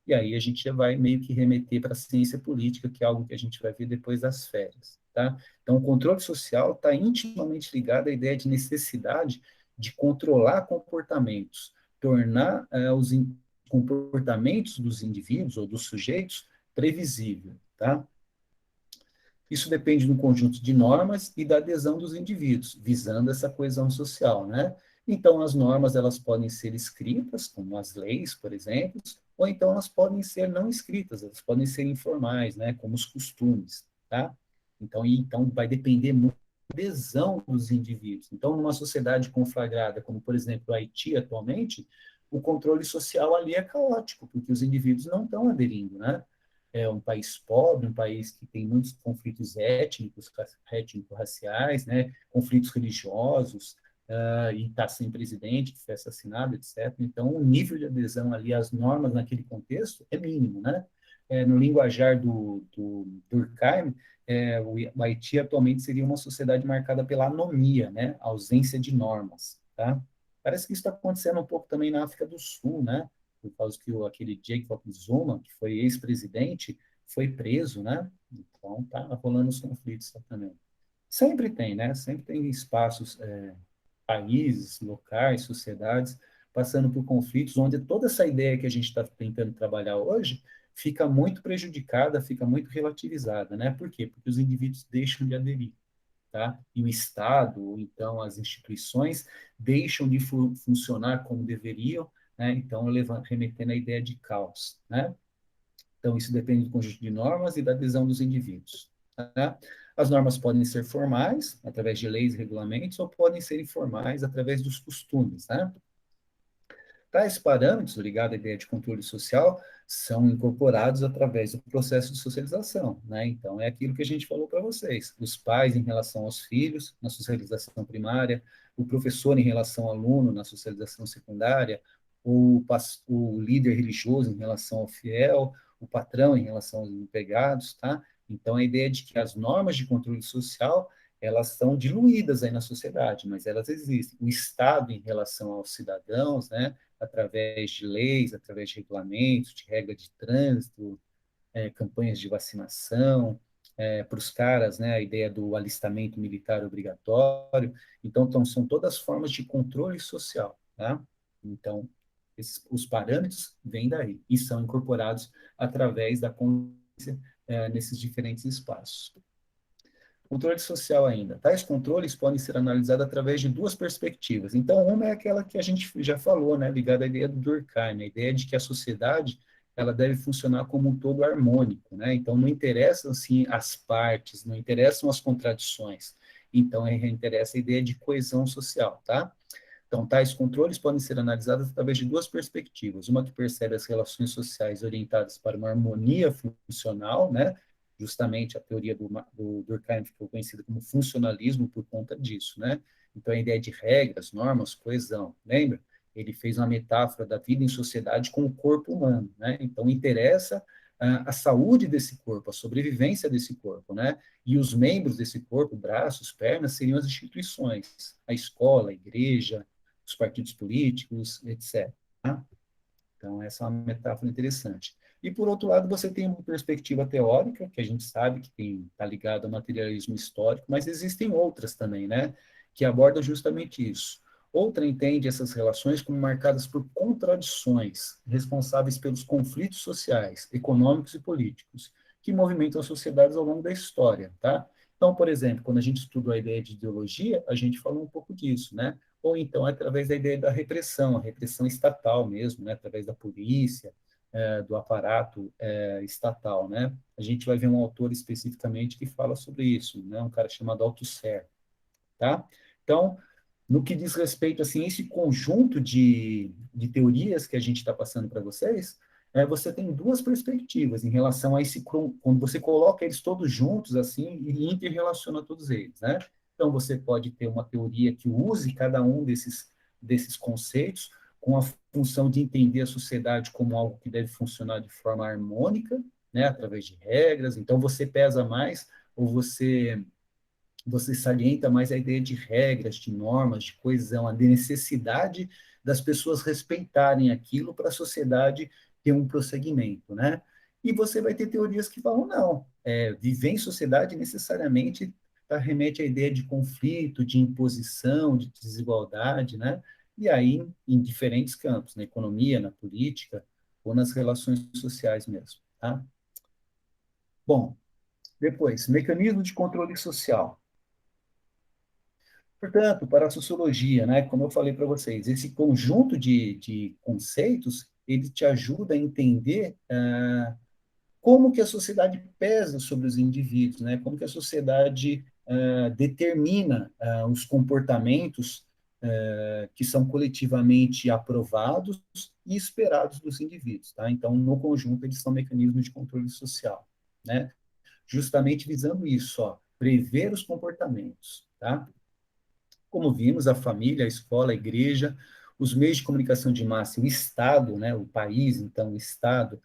E aí a gente já vai meio que remeter para a ciência política, que é algo que a gente vai ver depois das férias, tá? Então, o controle social está intimamente ligado à ideia de necessidade de controlar comportamentos, tornar os comportamentos dos indivíduos ou dos sujeitos previsível, tá? Isso depende do conjunto de normas e da adesão dos indivíduos, visando essa coesão social, né? Então, as normas, elas podem ser escritas, como as leis, por exemplo, ou então elas podem ser não escritas, elas podem ser informais, né? Como os costumes, tá? Então vai depender muito da adesão dos indivíduos. Então, numa sociedade conflagrada, como, por exemplo, o Haiti atualmente, o controle social ali é caótico, porque os indivíduos não estão aderindo, né? É um país pobre, um país que tem muitos conflitos étnicos, étnico-raciais, né, conflitos religiosos, e está sem presidente, que foi assassinado, etc. Então, o nível de adesão ali às normas naquele contexto é mínimo, né? No linguajar do Durkheim, o Haiti atualmente seria uma sociedade marcada pela anomia, né? Ausência de normas, tá? Parece que isso está acontecendo um pouco também na África do Sul, né? Por causa que aquele Jacob Zuma, que foi ex-presidente, foi preso, né? Então tá rolando os conflitos lá também. Sempre tem, né? Sempre tem espaços, países, locais, sociedades passando por conflitos onde toda essa ideia que a gente está tentando trabalhar hoje fica muito prejudicada, fica muito relativizada, né? Por quê? Porque os indivíduos deixam de aderir, tá? E o Estado, ou então as instituições, deixam de funcionar como deveriam, né? Então, remetendo à ideia de caos, né? Então, isso depende do conjunto de normas e da adesão dos indivíduos, tá? As normas podem ser formais, através de leis e regulamentos, ou podem ser informais, através dos costumes, né? Tais parâmetros, ligados à ideia de controle social, são incorporados através do processo de socialização, né? Então, é aquilo que a gente falou para vocês. Os pais em relação aos filhos, na socialização primária, o professor em relação ao aluno, na socialização secundária, o líder religioso em relação ao fiel, o patrão em relação aos empregados, tá? Então, a ideia de que as normas de controle social, elas são diluídas aí na sociedade, mas elas existem. O Estado em relação aos cidadãos, né? Através de leis, através de regulamentos, de regra de trânsito, campanhas de vacinação, para os caras, né, a ideia do alistamento militar obrigatório. Então, são todas formas de controle social, tá? Então, os parâmetros vêm daí e são incorporados através da convivência nesses diferentes espaços. Controle social ainda. Tais controles podem ser analisados através de duas perspectivas. Então, uma é aquela que a gente já falou, né, ligada à ideia do Durkheim, a ideia de que a sociedade ela deve funcionar como um todo harmônico, né? Então, não interessam assim as partes, não interessam as contradições. Então, interessa a ideia de coesão social, tá? Então, tais controles podem ser analisados através de duas perspectivas. Uma que percebe as relações sociais orientadas para uma harmonia funcional, né? Justamente a teoria do Durkheim ficou conhecida como funcionalismo por conta disso, né? Então, a ideia de regras, normas, coesão, lembra? Ele fez uma metáfora da vida em sociedade com o corpo humano, né? Então, interessa a saúde desse corpo, a sobrevivência desse corpo, né? E os membros desse corpo, braços, pernas, seriam as instituições, a escola, a igreja, os partidos políticos, etc. Tá? Então, essa é uma metáfora interessante. E, por outro lado, você tem uma perspectiva teórica, que a gente sabe que está ligada ao materialismo histórico, mas existem outras também, né, que abordam justamente isso. Outra entende essas relações como marcadas por contradições, responsáveis pelos conflitos sociais, econômicos e políticos, que movimentam as sociedades ao longo da história, tá? Então, por exemplo, quando a gente estudou a ideia de ideologia, a gente falou um pouco disso, né? Ou então através da ideia da repressão, a repressão estatal mesmo, né? Através da polícia, do aparato estatal, né? A gente vai ver um autor especificamente que fala sobre isso, né? Um cara chamado Althusser, tá? Então, no que diz respeito assim, esse conjunto de teorias que a gente está passando para vocês, você tem duas perspectivas em relação a esse, quando você coloca eles todos juntos assim e interrelaciona todos eles, né? Então você pode ter uma teoria que use cada um desses conceitos com a função de entender a sociedade como algo que deve funcionar de forma harmônica, né, através de regras. Então você pesa mais ou você salienta mais a ideia de regras, de normas, de coesão, a necessidade das pessoas respeitarem aquilo para a sociedade ter um prosseguimento, né? E você vai ter teorias que falam, não, viver em sociedade necessariamente remete à ideia de conflito, de imposição, de desigualdade, né? E aí, em diferentes campos, na economia, na política, ou nas relações sociais mesmo, tá? Bom, depois, mecanismo de controle social. Portanto, para a sociologia, né, como eu falei para vocês, esse conjunto de conceitos, ele te ajuda a entender como que a sociedade pesa sobre os indivíduos, né, como que a sociedade determina os comportamentos que são coletivamente aprovados e esperados dos indivíduos. Tá? Então, no conjunto, eles são mecanismos de controle social, né? Justamente visando isso, ó, prever os comportamentos. Tá? Como vimos, a família, a escola, a igreja, os meios de comunicação de massa, o Estado, né, o país, então, o Estado,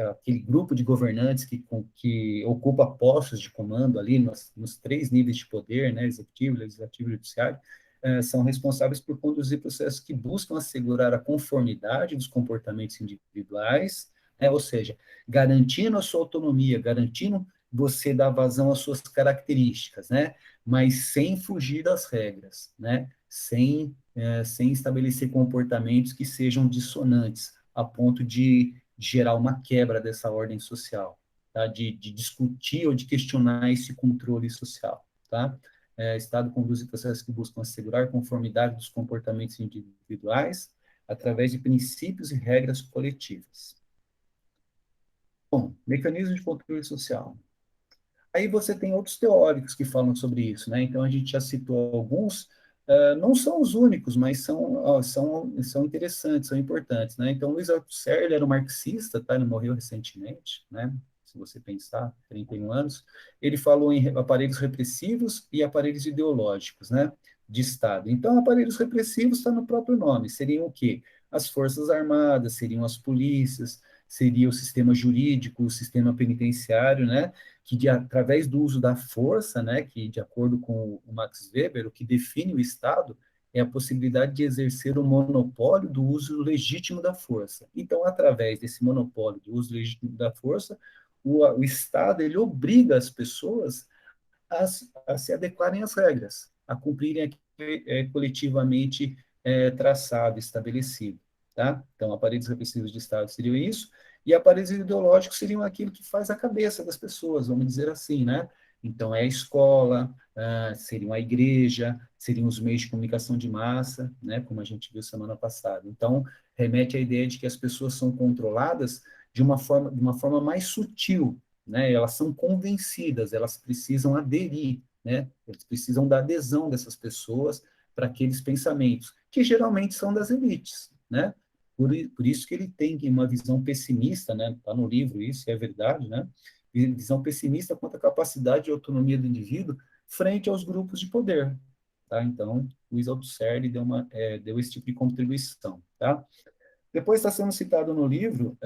aquele grupo de governantes que ocupa postos de comando ali nos três níveis de poder, né, executivo, legislativo e judiciário, são responsáveis por conduzir processos que buscam assegurar a conformidade dos comportamentos individuais, né, ou seja, garantindo a sua autonomia, garantindo você dar vazão às suas características, né? Mas sem fugir das regras, né? Sem estabelecer comportamentos que sejam dissonantes, a ponto de gerar uma quebra dessa ordem social, tá? De discutir ou de questionar esse controle social, tá? Estado conduz processos que buscam assegurar conformidade dos comportamentos individuais através de princípios e regras coletivas. Bom, mecanismo de controle social. Aí você tem outros teóricos que falam sobre isso, né? Então a gente já citou alguns, não são os únicos, mas são interessantes, são importantes, né? Então Luiz Althusser, ele era um marxista, tá? Ele morreu recentemente, né? Se você pensar, 31 anos. Ele falou em aparelhos repressivos e aparelhos ideológicos, né? De Estado. Então, aparelhos repressivos está no próprio nome. Seriam o quê? As forças armadas, seriam as polícias, seria o sistema jurídico, o sistema penitenciário, né? Que através do uso da força, né, que de acordo com o Max Weber, o que define o Estado é a possibilidade de exercer o monopólio do uso legítimo da força. Então, através desse monopólio do uso legítimo da força, o Estado ele obriga as pessoas a se adequarem às regras, a cumprirem aquilo coletivamente traçado, estabelecido. Tá? Então, aparelhos repressivos de Estado seriam isso, e aparelhos ideológicos seriam aquilo que faz a cabeça das pessoas, vamos dizer assim, né? Então, é a escola, seriam a igreja, seriam os meios de comunicação de massa, né, como a gente viu semana passada. Então, remete à ideia de que as pessoas são controladas de uma forma mais sutil, né, elas são convencidas, elas precisam aderir, né, eles precisam da adesão dessas pessoas para aqueles pensamentos, que geralmente são das elites, né, por isso que ele tem uma visão pessimista, né, está no livro isso, é verdade, né, visão pessimista quanto à capacidade de autonomia do indivíduo frente aos grupos de poder. Tá? Então, Luiz Althusser deu esse tipo de contribuição. Tá? Depois está sendo citado no livro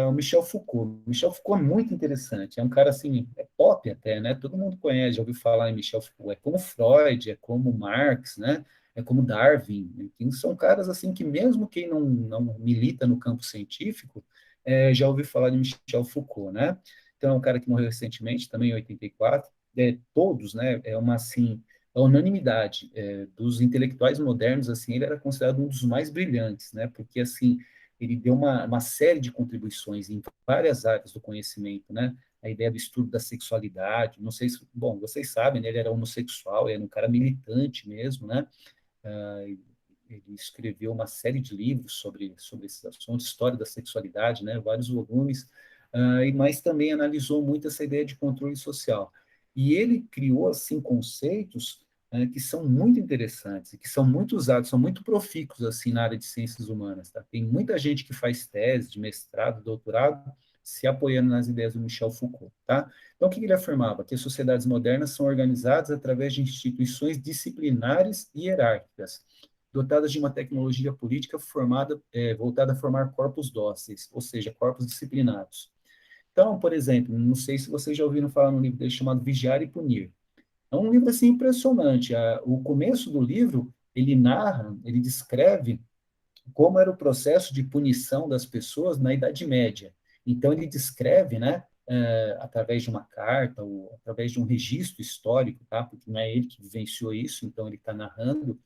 o Michel Foucault. Michel Foucault é muito interessante, é um cara assim, é pop até, né? Todo mundo conhece, já ouviu falar em Michel Foucault. É como Freud, é como Marx, né? É como Darwin. Enfim, são caras assim que mesmo quem não milita no campo científico já ouviu falar de Michel Foucault, né? Então é um cara que morreu recentemente, também em 84. Todos, né? É uma assim a unanimidade dos intelectuais modernos, assim, ele era considerado um dos mais brilhantes, né? Porque assim ele deu uma série de contribuições em várias áreas do conhecimento, né? A ideia do estudo da sexualidade, não sei se, bom, vocês sabem, né? Ele era homossexual, ele era um cara militante mesmo, né? Ele escreveu uma série de livros sobre esse assunto, história da sexualidade, né? Vários volumes, mas também analisou muito essa ideia de controle social. E ele criou, assim, conceitos que são muito interessantes e que são muito usados, são muito profícuos assim na área de ciências humanas. Tá? Tem muita gente que faz tese de mestrado, doutorado, se apoiando nas ideias do Michel Foucault. Tá? Então, o que ele afirmava? Que as sociedades modernas são organizadas através de instituições disciplinares e hierárquicas, dotadas de uma tecnologia política voltada a formar corpos dóceis, ou seja, corpos disciplinados. Então, por exemplo, não sei se vocês já ouviram falar num livro dele chamado Vigiar e Punir. É um livro assim impressionante. O começo do livro ele narra, ele descreve como era o processo de punição das pessoas na Idade Média. Então ele descreve, né, através de uma carta ou através de um registro histórico, tá? Porque não é ele que vivenciou isso, então ele está narrando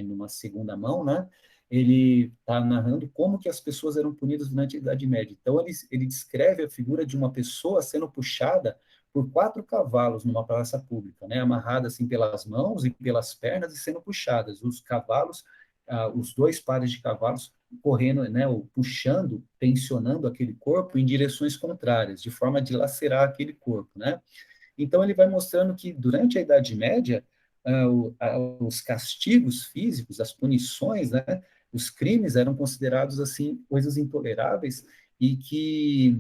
numa segunda mão, né? Ele está narrando como que as pessoas eram punidas durante a Idade Média. Então ele descreve a figura de uma pessoa sendo puxada por 4 cavalos numa praça pública, né? Amarrada assim pelas mãos e pelas pernas e sendo puxadas. Os cavalos, os 2 pares de cavalos correndo, né, ou puxando, tensionando aquele corpo em direções contrárias, de forma a dilacerar aquele corpo, né? Então ele vai mostrando que durante a Idade Média os castigos físicos, as punições, né, os crimes eram considerados assim coisas intoleráveis e que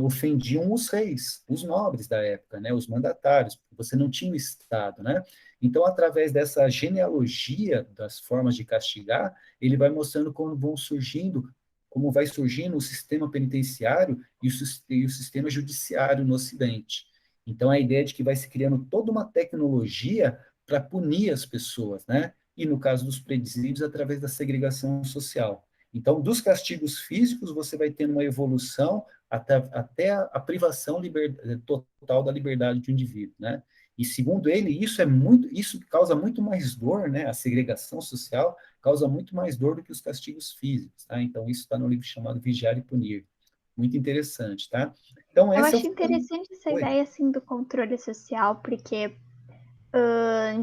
ofendiam os reis, os nobres da época, né, os mandatários. Você não tinha o Estado, né? Então, através dessa genealogia das formas de castigar, ele vai mostrando como vai surgindo o sistema penitenciário e o sistema judiciário no Ocidente. Então, a ideia de que vai se criando toda uma tecnologia para punir as pessoas, né? E no caso dos presídios, através da segregação social. Então, dos castigos físicos, você vai tendo uma evolução até a privação total da liberdade do indivíduo, né? E segundo ele, isso causa muito mais dor, né? A segregação social causa muito mais dor do que os castigos físicos, tá? Então, isso está no livro chamado Vigiar e Punir. Muito interessante, tá? Então, Eu esse é o... acho interessante essa Oi. ideia assim do controle social, porque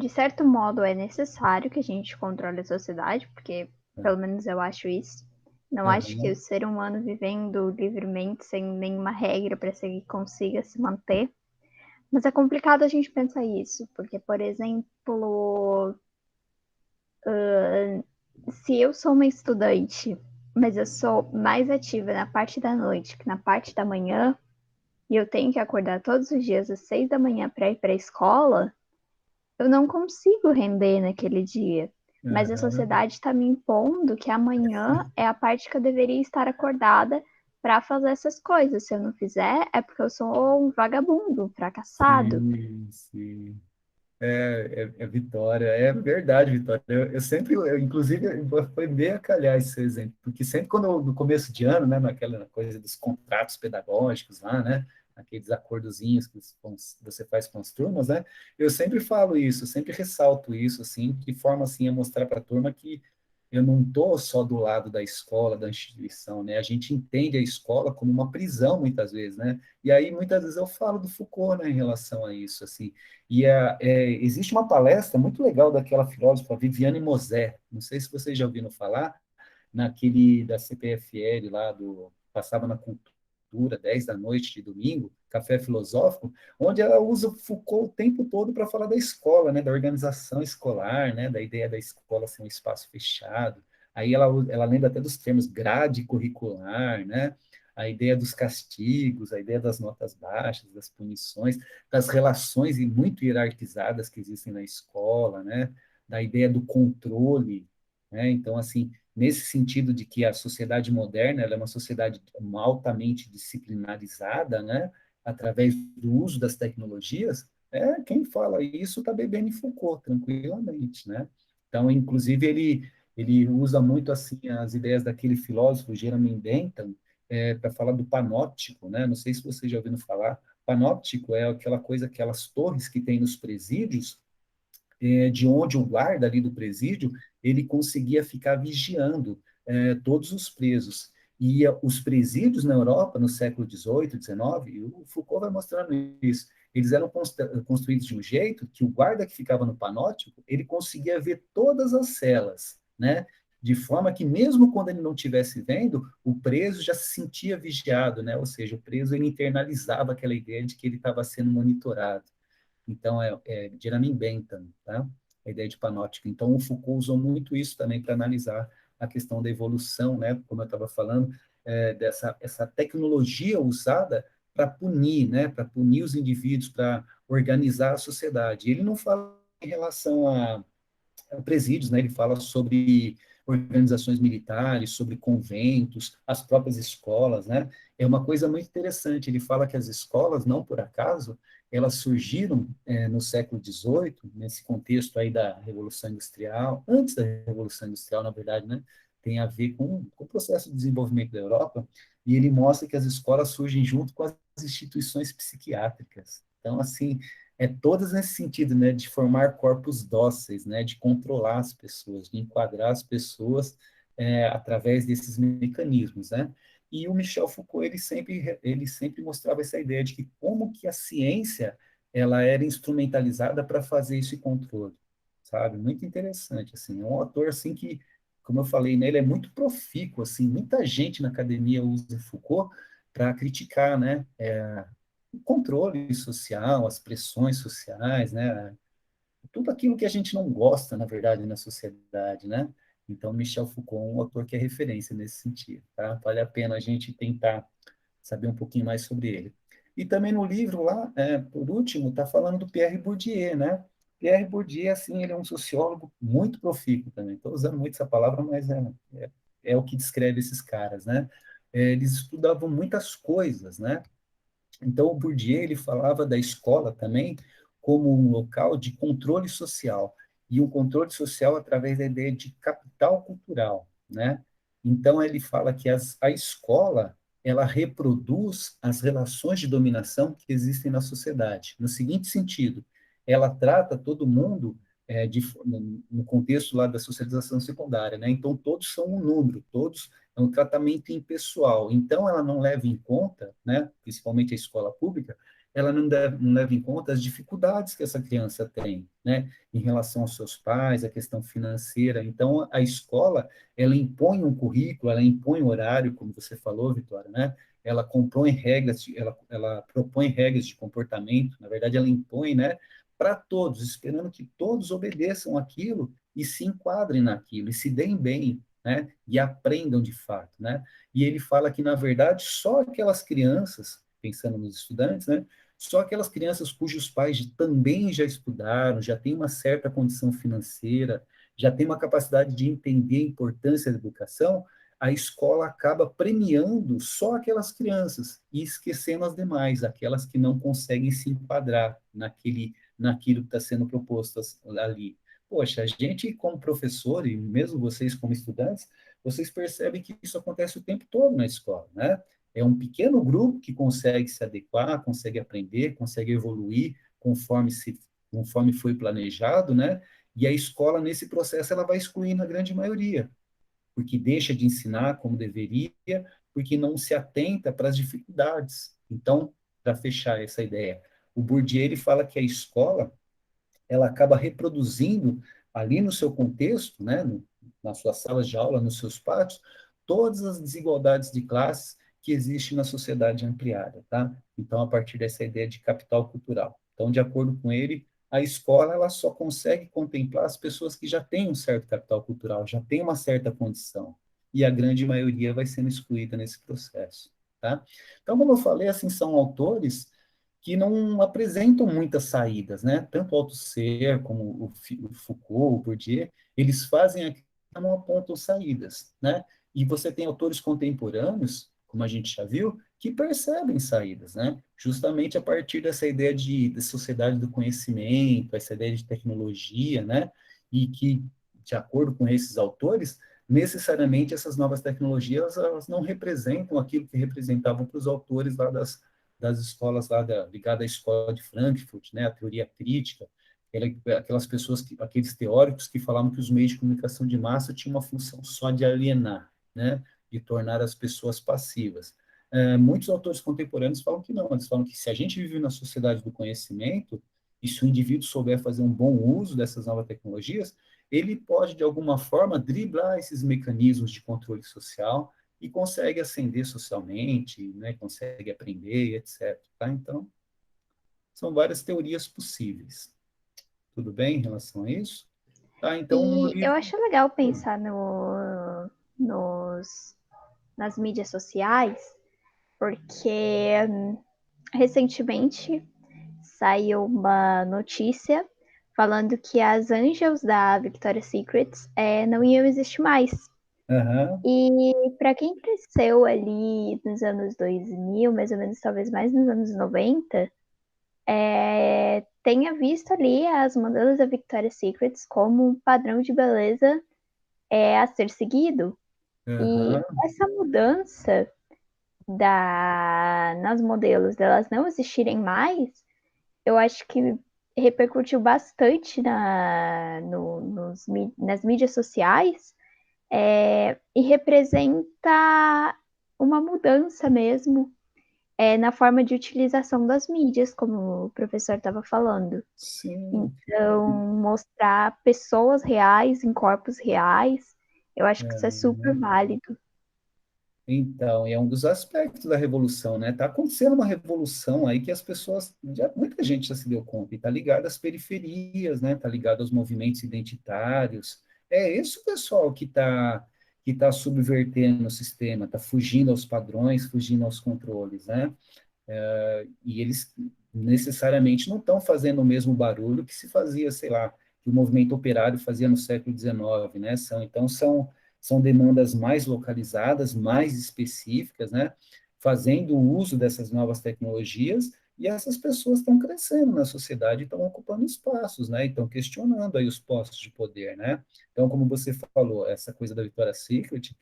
de certo modo é necessário que a gente controle a sociedade, porque pelo menos eu acho isso. Não acho que o Uhum. ser humano vivendo livremente, sem nenhuma regra para que consiga se manter. Mas é complicado a gente pensar isso, porque, por exemplo, se eu sou uma estudante, mas eu sou mais ativa na parte da noite que na parte da manhã, e eu tenho que acordar todos os dias às 6 da manhã para ir para a escola, eu não consigo render naquele dia. Mas a Uhum. sociedade está me impondo que amanhã é a parte que eu deveria estar acordada para fazer essas coisas. Se eu não fizer, é porque eu sou um vagabundo, um fracassado. Sim, sim. Vitória, é verdade, Vitória. Inclusive, foi bem a calhar esse exemplo, porque sempre no começo de ano, né, naquela coisa dos contratos pedagógicos lá, né, aqueles acordozinhos que você faz com as turmas, né, eu sempre falo isso, eu sempre ressalto isso, assim, de forma, assim, a mostrar para a turma que eu não estou só do lado da escola, da instituição, né? A gente entende a escola como uma prisão, muitas vezes, né? E aí, muitas vezes, eu falo do Foucault, né, em relação a isso, assim. Existe uma palestra muito legal daquela filósofa Viviane Mosé, não sei se vocês já ouviram falar, naquele da CPFL lá, passava na Cultura, 10 da noite de domingo, Café Filosófico, onde ela usa Foucault o tempo todo para falar da escola, né, da organização escolar, né, da ideia da escola ser um espaço fechado. Aí ela lembra até dos termos grade curricular, né, a ideia dos castigos, a ideia das notas baixas, das punições, das relações muito hierarquizadas que existem na escola, né, da ideia do controle, né? Então, assim, nesse sentido de que a sociedade moderna ela é uma sociedade altamente disciplinarizada, né? Através do uso das tecnologias, quem fala isso está bebendo em Foucault, tranquilamente, né? Então, inclusive, ele usa muito assim as ideias daquele filósofo Jeremy Bentham para falar do panóptico, né? Não sei se vocês já ouviram falar. Panóptico é aquela coisa, aquelas torres que tem nos presídios, de onde o guarda ali do presídio, ele conseguia ficar vigiando todos os presos. E os presídios na Europa, no século XVIII, XIX, e o Foucault vai mostrando isso, eles eram construídos de um jeito que o guarda que ficava no panóptico, ele conseguia ver todas as celas, né? De forma que mesmo quando ele não estivesse vendo, o preso já se sentia vigiado, né? Ou seja, o preso ele internalizava aquela ideia de que ele estava sendo monitorado. Então, Jeremy Bentham, tá? A ideia de panóptica. Então, o Foucault usou muito isso também para analisar a questão da evolução, né? Como eu estava falando, essa tecnologia usada para punir, né? Para punir os indivíduos, para organizar a sociedade. Ele não fala em relação a presídios, né? Ele fala sobre organizações militares, sobre conventos, as próprias escolas, né? É uma coisa muito interessante. Ele fala que as escolas, não por acaso, elas surgiram no século XVIII, nesse contexto aí da Revolução Industrial, antes da Revolução Industrial, na verdade, né? Tem a ver com o processo de desenvolvimento da Europa, e ele mostra que as escolas surgem junto com as instituições psiquiátricas. Então, assim, todas nesse sentido, né, de formar corpos dóceis, né, de controlar as pessoas, de enquadrar as pessoas através desses mecanismos, né? E o Michel Foucault ele sempre mostrava essa ideia de que como que a ciência ela era instrumentalizada para fazer esse controle, sabe? Muito interessante, assim. É um autor assim que, como eu falei, né, ele é muito profícuo, assim. Muita gente na academia usa Foucault para criticar, né? O controle social, as pressões sociais, né? Tudo aquilo que a gente não gosta, na verdade, na sociedade, né? Então, Michel Foucault é um autor que é referência nesse sentido, tá? Vale a pena a gente tentar saber um pouquinho mais sobre ele. E também no livro lá, por último, está falando do Pierre Bourdieu, né? Pierre Bourdieu, assim, ele é um sociólogo muito profícuo também. Estou usando muito essa palavra, mas é o que descreve esses caras, né? Eles estudavam muitas coisas, né? Então, o Bourdieu ele falava da escola também como um local de controle social, e um controle social através da ideia de capital cultural, né? Então, ele fala que a escola, ela reproduz as relações de dominação que existem na sociedade, no seguinte sentido, ela trata todo mundo no contexto lá da socialização secundária, né? Então, todos são um número, todos é um tratamento impessoal. Então, ela não leva em conta, né, principalmente a escola pública, ela não leva em conta as dificuldades que essa criança tem, né, em relação aos seus pais, a questão financeira. Então, a escola, ela impõe um currículo, ela impõe um horário, como você falou, Vitória, né? Ela compõe regras, ela propõe regras de comportamento, na verdade, ela impõe, né, para todos, esperando que todos obedeçam aquilo e se enquadrem naquilo, e se deem bem, né? E aprendam de fato, né? E ele fala que, na verdade, só aquelas crianças, pensando nos estudantes, né? Só aquelas crianças cujos pais também já estudaram, já têm uma certa condição financeira, já têm uma capacidade de entender a importância da educação, a escola acaba premiando só aquelas crianças e esquecendo as demais, aquelas que não conseguem se enquadrar naquilo que está sendo proposto ali. Poxa, a gente como professor, e mesmo vocês como estudantes, vocês percebem que isso acontece o tempo todo na escola, né? É um pequeno grupo que consegue se adequar, consegue aprender, consegue evoluir conforme foi planejado, né? E a escola, nesse processo, ela vai excluindo a grande maioria. porque deixa de ensinar como deveria, porque não se atenta para as dificuldades. Então, para fechar essa ideia, o Bourdieu ele fala que a escola ela acaba reproduzindo ali no seu contexto, né, nas suas salas de aula, nos seus pátios, todas as desigualdades de classes que existem na sociedade ampliada, tá? Então, a partir dessa ideia de capital cultural. Então, de acordo com ele, a escola ela só consegue contemplar as pessoas que já têm um certo capital cultural, já têm uma certa condição, e a grande maioria vai sendo excluída nesse processo, tá? Então, como eu falei, assim, são autores que não apresentam muitas saídas, né? Tanto o Althusser como o Foucault, o Bourdieu, eles fazem aquilo que não apontam saídas, né? E você tem autores contemporâneos, como a gente já viu, que percebem saídas, né? Justamente a partir dessa ideia de sociedade do conhecimento, essa ideia de tecnologia, né? E que, de acordo com esses autores, necessariamente essas novas tecnologias elas não representam aquilo que representavam para os autores lá das escolas lá ligada à escola de Frankfurt, né, a teoria crítica, aquelas pessoas, aqueles teóricos que falavam que os meios de comunicação de massa tinham uma função só de alienar, né, de tornar as pessoas passivas. Muitos autores contemporâneos falam que não, eles falam que se a gente vive na sociedade do conhecimento, e se o indivíduo souber fazer um bom uso dessas novas tecnologias, ele pode, de alguma forma, driblar esses mecanismos de controle social e consegue ascender socialmente, né, consegue aprender, etc. Tá? Então, são várias teorias possíveis. Tudo bem em relação a isso? Tá, então, no E eu livro... acho legal pensar nos, nas mídias sociais, porque recentemente saiu uma notícia falando que as Angels da Victoria's Secret não iam existir mais. Aham, E para quem cresceu ali nos anos 2000, mais ou menos, talvez mais nos anos 90, tenha visto ali as modelos da Victoria's Secret como um padrão de beleza a ser seguido. E aham, essa mudança nas modelos delas não existirem mais, eu acho que repercutiu bastante nas mídias sociais, e representa uma mudança mesmo na forma de utilização das mídias, como o professor estava falando. sim. Então, mostrar pessoas reais em corpos reais, eu acho que isso é super válido. Então, e é um dos aspectos da revolução, né? Está acontecendo uma revolução aí que as pessoas, muita gente já se deu conta, e está ligado às periferias, né? Está ligado aos movimentos identitários. É esse o pessoal que tá subvertendo o sistema, está fugindo aos padrões, fugindo aos controles, né? E eles necessariamente não estão fazendo o mesmo barulho que se fazia, sei lá, que o movimento operário fazia no século XIX, né? São demandas mais localizadas, mais específicas, né? Fazendo uso dessas novas tecnologias, e essas pessoas estão crescendo na sociedade, estão ocupando espaços, né? E estão questionando aí os postos de poder, né? Então, como você falou, essa coisa da Victoria's Secret,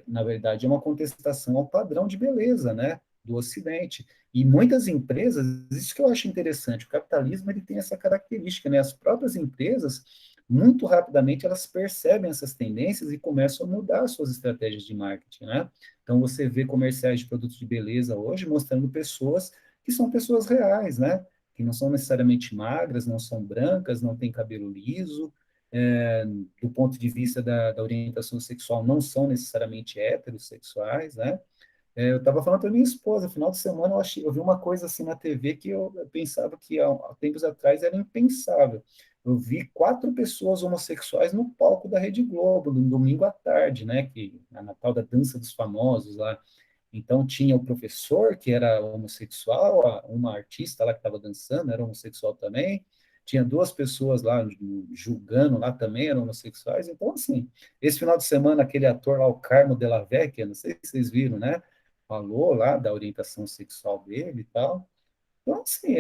na verdade, é uma contestação ao padrão de beleza, né? Do Ocidente. E muitas empresas, isso que eu acho interessante, o capitalismo ele tem essa característica, né? As próprias empresas, muito rapidamente, elas percebem essas tendências e começam a mudar suas estratégias de marketing, né? Então, você vê comerciais de produtos de beleza hoje mostrando pessoas que são pessoas reais, né? Que não são necessariamente magras, não são brancas, não têm cabelo liso, do ponto de vista da orientação sexual, não são necessariamente heterossexuais, né? Eu estava falando para minha esposa, final de semana eu vi uma coisa assim na TV que eu pensava que há tempos atrás era impensável. Eu vi 4 pessoas homossexuais no palco da Rede Globo, no domingo à tarde, né, que na tal da Dança dos Famosos lá. Então tinha o professor que era homossexual, uma artista lá que estava dançando era homossexual também. Tinha 2 pessoas lá julgando lá também eram homossexuais. Então assim, esse final de semana aquele ator lá, o Carmo Della Vecchia, não sei se vocês viram, né? Falou lá da orientação sexual dele e tal. Então, assim,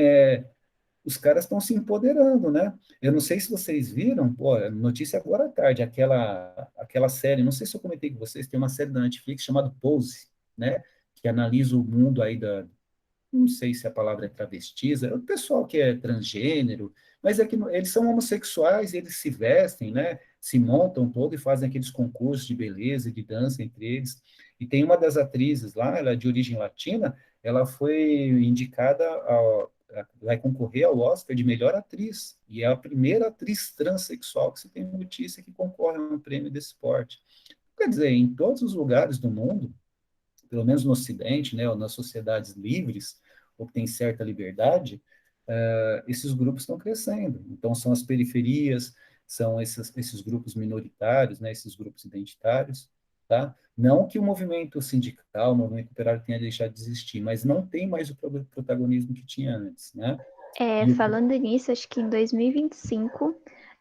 os caras estão se empoderando, né? Eu não sei se vocês viram, pô, notícia agora à tarde, aquela série, não sei se eu comentei com vocês, tem uma série da Netflix chamada Pose, né? Que analisa o mundo aí não sei se a palavra é travestiza, é o pessoal que é transgênero, mas é que eles são homossexuais, eles se vestem, né? se montam todo e fazem aqueles concursos de beleza e de dança entre eles. E tem uma das atrizes lá, ela é de origem latina, ela foi indicada vai concorrer ao Oscar de melhor atriz, e é a primeira atriz transexual que se tem notícia que concorre a um prêmio desse porte. Quer dizer, em todos os lugares do mundo, pelo menos no Ocidente, né, ou nas sociedades livres, ou que têm certa liberdade, esses grupos estão crescendo. Então, são as periferias, são esses grupos minoritários, né, esses grupos identitários, tá? Não que o movimento sindical, o movimento operário tenha deixado de existir, mas não tem mais o protagonismo que tinha antes, né? E o, Falando nisso, acho que em 2025 o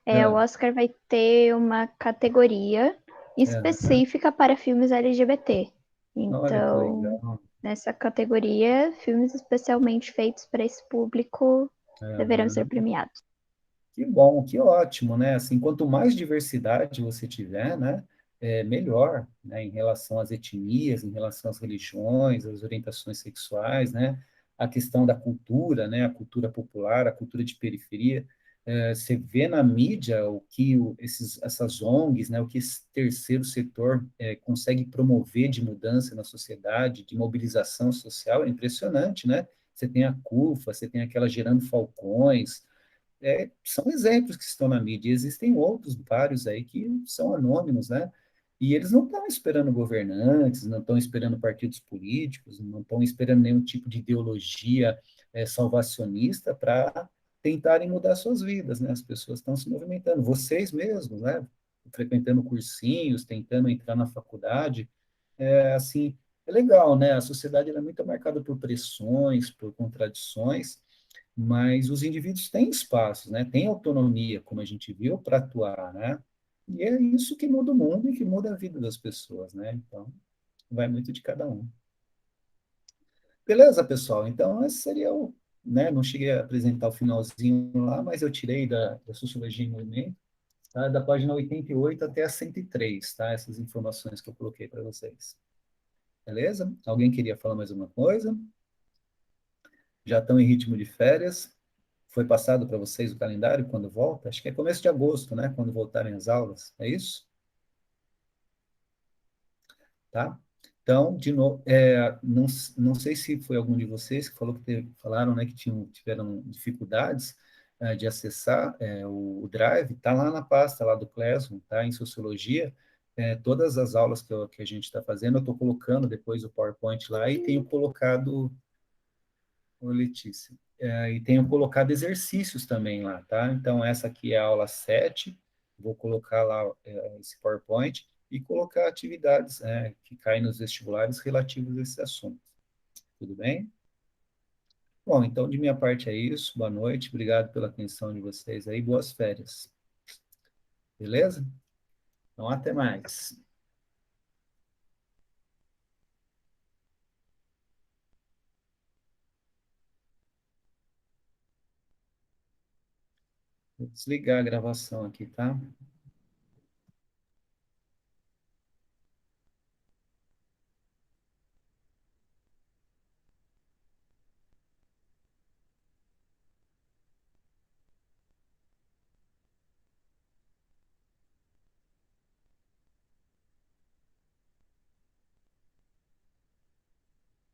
é, Oscar vai ter uma categoria é, específica para filmes LGBT. olha que Então, legal. nessa categoria, filmes especialmente feitos para esse público deverão ser Aham. premiados. Que bom, que ótimo, né? Assim, quanto mais diversidade você tiver, né, melhor, né, em relação às etnias, em relação às religiões, às orientações sexuais, né, a questão da cultura, né, a cultura popular, a cultura de periferia. Você vê na mídia o que essas ONGs, né, o que esse terceiro setor consegue promover de mudança na sociedade, de mobilização social, é impressionante, né? Você tem a CUFA, você tem aquela Gerando Falcões, são exemplos que estão na mídia. Existem outros, vários aí, que são anônimos, né? E eles não estão esperando governantes, não estão esperando partidos políticos, não estão esperando nenhum tipo de ideologia salvacionista para tentarem mudar suas vidas, né? As pessoas estão se movimentando. Vocês mesmos, né? Frequentando cursinhos, tentando entrar na faculdade, assim, é legal, né? A sociedade ela é muito marcada por pressões, por contradições, mas os indivíduos têm espaços, né? Têm autonomia, como a gente viu, para atuar, né? E é isso que muda o mundo e que muda a vida das pessoas, né? Então, vai muito de cada um. Beleza, pessoal? Então, esse seria o, né? Não cheguei a apresentar o finalzinho lá, mas eu tirei da Sociologia em Movimento, tá? Da página 88 até a 103, tá? Essas informações que eu coloquei para vocês. Beleza? Alguém queria falar mais alguma coisa? Já estão em ritmo de férias? Foi passado para vocês o calendário quando volta? Acho que é começo de agosto, né? Quando voltarem as aulas, é isso? Tá? Então, de novo, não sei se foi algum de vocês que falou que falaram, né, que tiveram dificuldades de acessar o Drive. Está lá na pasta lá do Classroom, tá? Em Sociologia. Todas as aulas que a gente está fazendo, eu estou colocando depois o PowerPoint lá e tenho colocado. Ô, Letícia. E tenho colocado exercícios também lá, tá? Então, essa aqui é a aula 7. Vou colocar lá esse PowerPoint e colocar atividades que caem nos vestibulares relativos a esse assunto. Tudo bem? Bom, então, de minha parte é isso. Boa noite, obrigado pela atenção de vocês aí. Boas férias. Beleza? Então, até mais. Vou desligar a gravação aqui, tá?